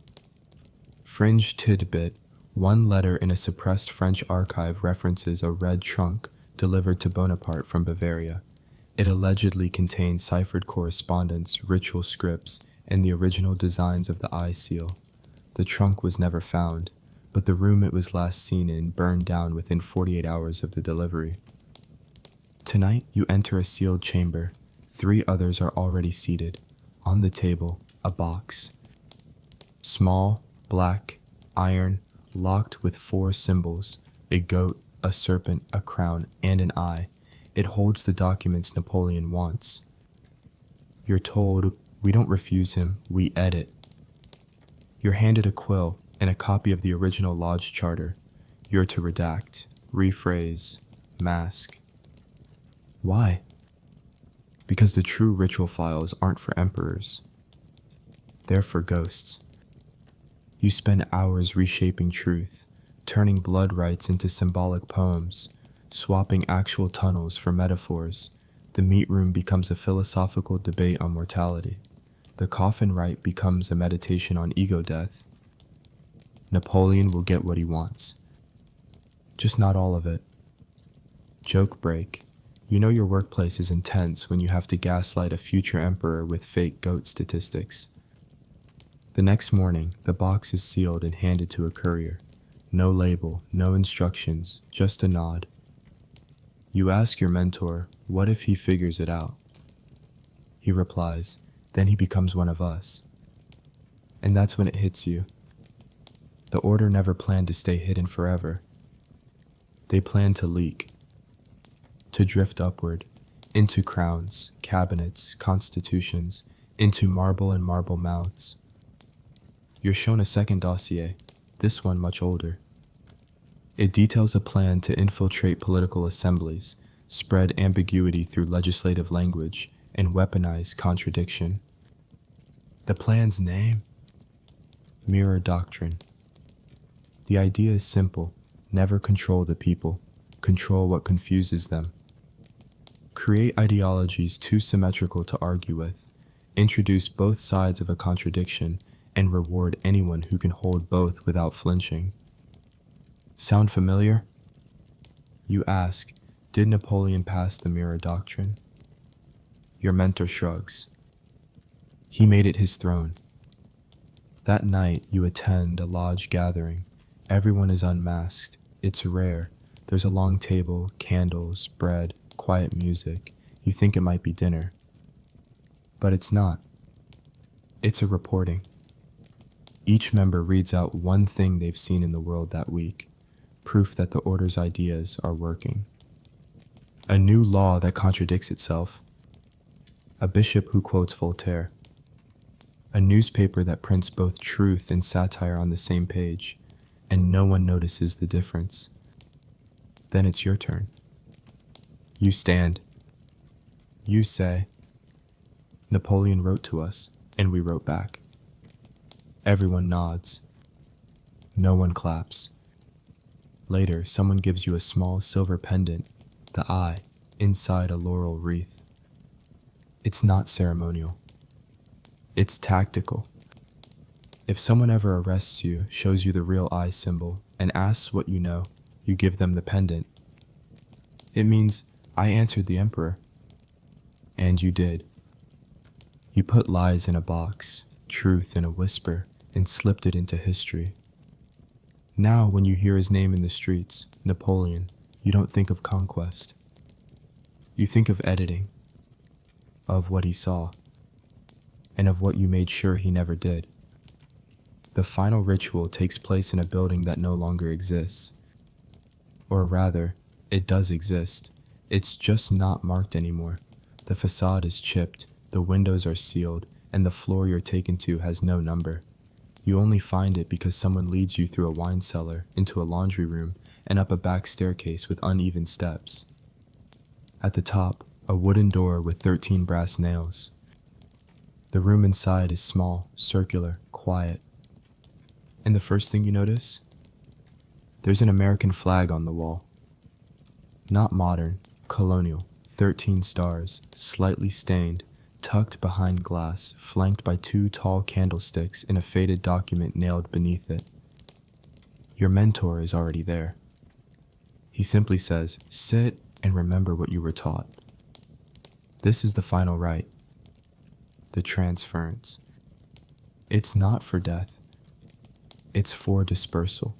Fringe tidbit: one letter in a suppressed French archive references a red trunk delivered to Bonaparte from Bavaria. It allegedly contained ciphered correspondence, ritual scripts, and the original designs of the eye seal. The trunk was never found, but the room it was last seen in burned down within 48 hours of the delivery. Tonight, you enter a sealed chamber. 3 others are already seated. On the table, a box. Small, black, iron, locked with 4 symbols: a goat, a serpent, a crown, and an eye. It holds the documents Napoleon wants. You're told, we don't refuse him, we edit. You're handed a quill and a copy of the original lodge charter. You're to redact, rephrase, mask. Why? Because the true ritual files aren't for emperors. They're for ghosts. You spend hours reshaping truth, turning blood rites into symbolic poems, swapping actual tunnels for metaphors. The meat room becomes a philosophical debate on mortality. The coffin rite becomes a meditation on ego death. Napoleon will get what he wants. Just not all of it. Joke break. You know your workplace is intense when you have to gaslight a future emperor with fake goat statistics. The next morning, the box is sealed and handed to a courier. No label, no instructions, just a nod. You ask your mentor, what if he figures it out? He replies, then he becomes one of us. And that's when it hits you. The order never planned to stay hidden forever. They planned to leak, to drift upward, into crowns, cabinets, constitutions, into marble and marble mouths. You're shown a second dossier, this one much older. It details a plan to infiltrate political assemblies, spread ambiguity through legislative language, and weaponize contradiction. The plan's name? Mirror Doctrine. The idea is simple: never control the people, control what confuses them. Create ideologies too symmetrical to argue with, introduce both sides of a contradiction, and reward anyone who can hold both without flinching. Sound familiar? You ask, did Napoleon pass the Mirror Doctrine? Your mentor shrugs. He made it his throne. That night, you attend a lodge gathering. Everyone is unmasked. It's rare. There's a long table, candles, bread, quiet music. You think it might be dinner. But it's not. It's a reporting. Each member reads out one thing they've seen in the world that week, proof that the order's ideas are working. A new law that contradicts itself. A bishop who quotes Voltaire. A newspaper that prints both truth and satire on the same page, and no one notices the difference. Then it's your turn. You stand. You say, Napoleon wrote to us, and we wrote back. Everyone nods. No one claps. Later, someone gives you a small silver pendant, the eye, inside a laurel wreath. It's not ceremonial. It's tactical. If someone ever arrests you, shows you the real eye symbol, and asks what you know, you give them the pendant. It means, I answered the emperor. And you did. You put lies in a box, truth in a whisper, and slipped it into history. Now, when you hear his name in the streets, Napoleon, you don't think of conquest. You think of editing, of what he saw, and of what you made sure he never did. The final ritual takes place in a building that no longer exists. Or rather, it does exist. It's just not marked anymore. The facade is chipped, the windows are sealed, and the floor you're taken to has no number. You only find it because someone leads you through a wine cellar, into a laundry room, and up a back staircase with uneven steps. At the top, a wooden door with 13 brass nails. The room inside is small, circular, quiet. And the first thing you notice? There's an American flag on the wall. Not modern, colonial, 13 stars, slightly stained, tucked behind glass, flanked by 2 tall candlesticks and a faded document nailed beneath it. Your mentor is already there. He simply says, "Sit and remember what you were taught." This is the final rite, the transference. It's not for death. It's for dispersal.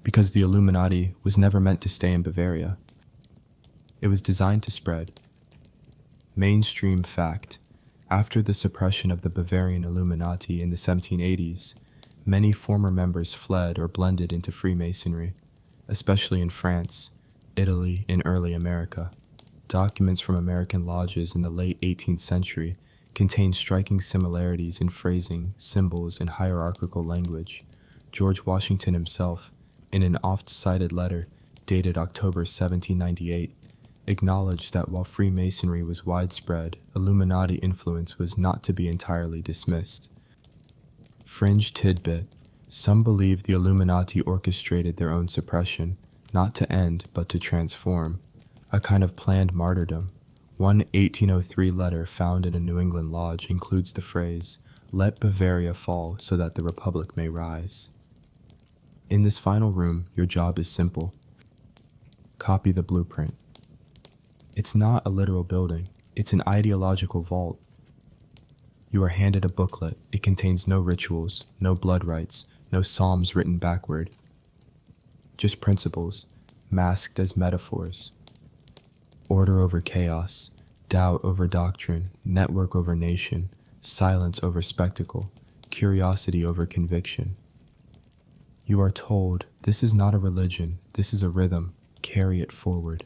Because the Illuminati was never meant to stay in Bavaria. It was designed to spread. Mainstream fact: after the suppression of the Bavarian Illuminati in the 1780s, many former members fled or blended into Freemasonry, especially in France, Italy, and early America. Documents from American lodges in the late 18th century contain striking similarities in phrasing, symbols, and hierarchical language. George Washington himself, in an oft-cited letter dated October 1798, acknowledged that while Freemasonry was widespread, Illuminati influence was not to be entirely dismissed. Fringe tidbit: some believe the Illuminati orchestrated their own suppression, not to end but to transform, a kind of planned martyrdom. One 1803 letter found in a New England lodge includes the phrase, "Let Bavaria fall so that the Republic may rise." In this final room, your job is simple. Copy the blueprint. It's not a literal building, it's an ideological vault. You are handed a booklet. It contains no rituals, no blood rites, no psalms written backward. Just principles, masked as metaphors. Order over chaos, doubt over doctrine, network over nation, silence over spectacle, curiosity over conviction. You are told, this is not a religion, this is a rhythm, carry it forward.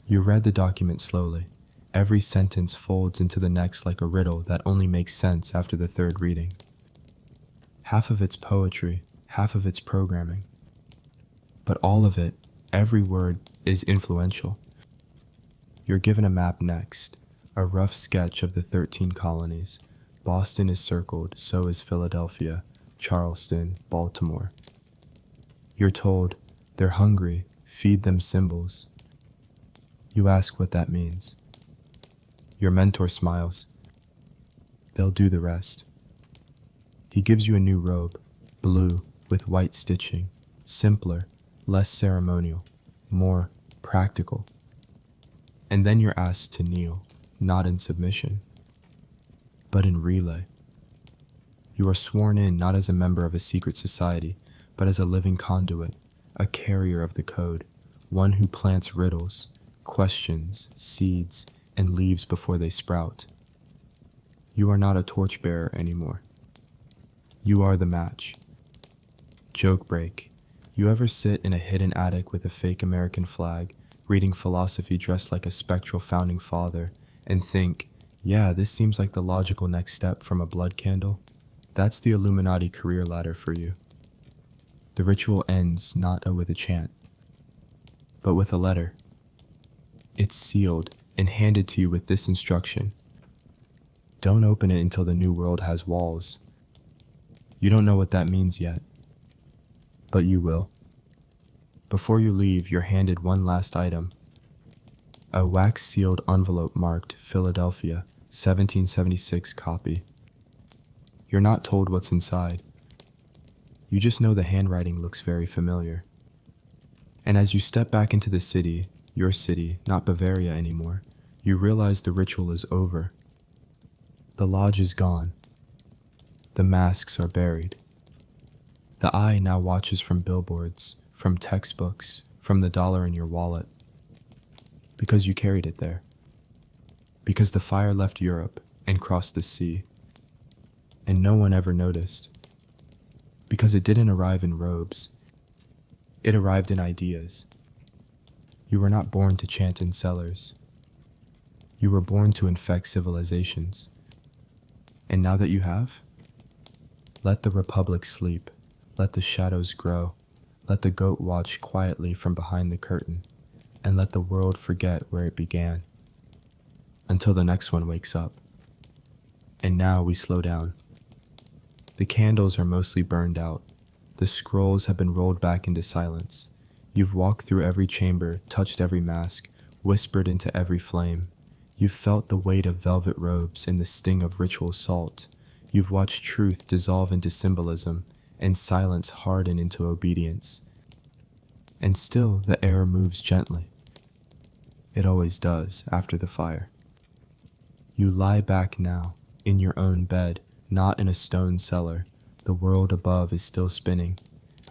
You read the document slowly. Every sentence folds into the next like a riddle that only makes sense after the third reading. Half of it's poetry, half of it's programming. But all of it, every word, is influential. You're given a map next, a rough sketch of the 13 colonies. Boston is circled, so is Philadelphia, Charleston, Baltimore. You're told, they're hungry, feed them symbols. You ask what that means. Your mentor smiles. They'll do the rest. He gives you a new robe, blue, with white stitching, simpler, less ceremonial, more practical. And then you're asked to kneel, not in submission, but in relay. You are sworn in not as a member of a secret society, but as a living conduit, a carrier of the code, one who plants riddles, questions, seeds, and leaves before they sprout. You are not a torchbearer anymore. You are the match. Joke break. You ever sit in a hidden attic with a fake American flag, reading philosophy dressed like a spectral founding father, and think, yeah, this seems like the logical next step from a blood candle? That's the Illuminati career ladder for you. The ritual ends not with a chant, but with a letter. It's sealed and handed to you with this instruction. Don't open it until the new world has walls. You don't know what that means yet, but you will. Before you leave, you're handed one last item. A wax-sealed envelope marked Philadelphia, 1776 copy. You're not told what's inside. You just know the handwriting looks very familiar. And as you step back into the city, your city, not Bavaria anymore, you realize the ritual is over. The lodge is gone. The masks are buried. The eye now watches from billboards, from textbooks, from the dollar in your wallet. Because you carried it there. Because the fire left Europe and crossed the sea. And no one ever noticed. Because it didn't arrive in robes. It arrived in ideas. You were not born to chant in cellars. You were born to infect civilizations. And now that you have, let the Republic sleep. Let the shadows grow. Let the goat watch quietly from behind the curtain. and let the world forget where it began, until the next one wakes up. And now we slow down. The candles are mostly burned out. The scrolls have been rolled back into silence. You've walked through every chamber, touched every mask, whispered into every flame. You've felt the weight of velvet robes and the sting of ritual salt. You've watched truth dissolve into symbolism and silence harden into obedience. And still the air moves gently. It always does after the fire. You lie back now, in your own bed, not in a stone cellar. The world above is still spinning.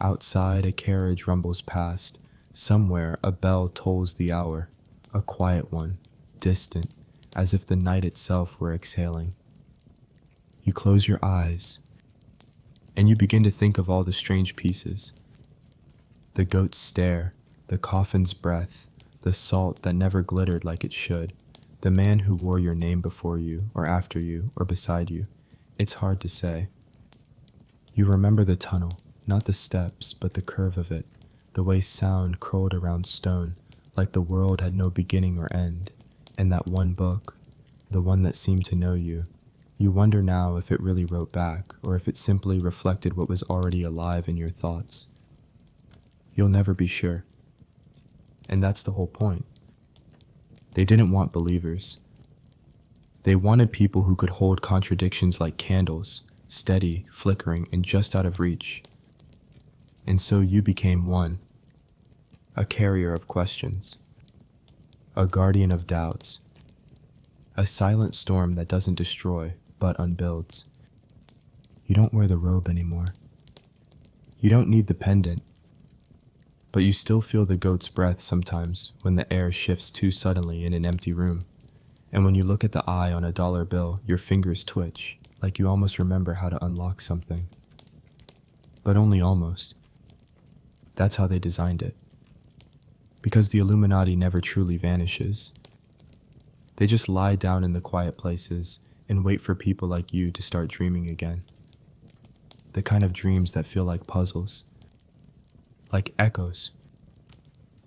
Outside a carriage rumbles past. Somewhere a bell tolls the hour, a quiet one, distant, as if the night itself were exhaling. You close your eyes, and you begin to think of all the strange pieces. The goat's stare, the coffin's breath, the salt that never glittered like it should, the man who wore your name before you, or after you, or beside you. It's hard to say. You remember the tunnel, not the steps, but the curve of it, the way sound curled around stone, like the world had no beginning or end. And that one book, the one that seemed to know you, you wonder now if it really wrote back, or if it simply reflected what was already alive in your thoughts. You'll never be sure. And that's the whole point. They didn't want believers. They wanted people who could hold contradictions like candles, steady, flickering, and just out of reach. And so you became one, a carrier of questions, a guardian of doubts, a silent storm that doesn't destroy, but unbuilds. You don't wear the robe anymore. You don't need the pendant, but you still feel the goat's breath sometimes when the air shifts too suddenly in an empty room. And when you look at the eye on a dollar bill, your fingers twitch, like you almost remember how to unlock something. But only almost. That's how they designed it. Because the Illuminati never truly vanishes. They just lie down in the quiet places and wait for people like you to start dreaming again. The kind of dreams that feel like puzzles. Like echoes.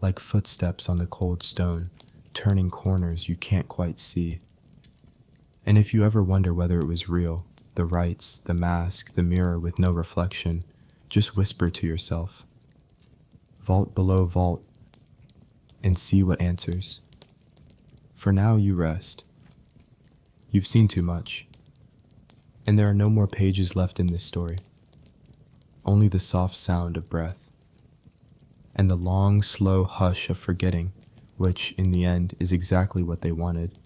Like footsteps on the cold stone, turning corners you can't quite see. And if you ever wonder whether it was real, the rites, the mask, the mirror with no reflection, just whisper to yourself. Vault below vault, and see what answers. For now you rest. You've seen too much, and there are no more pages left in this story. Only the soft sound of breath, and the long, slow hush of forgetting, which, in the end, is exactly what they wanted.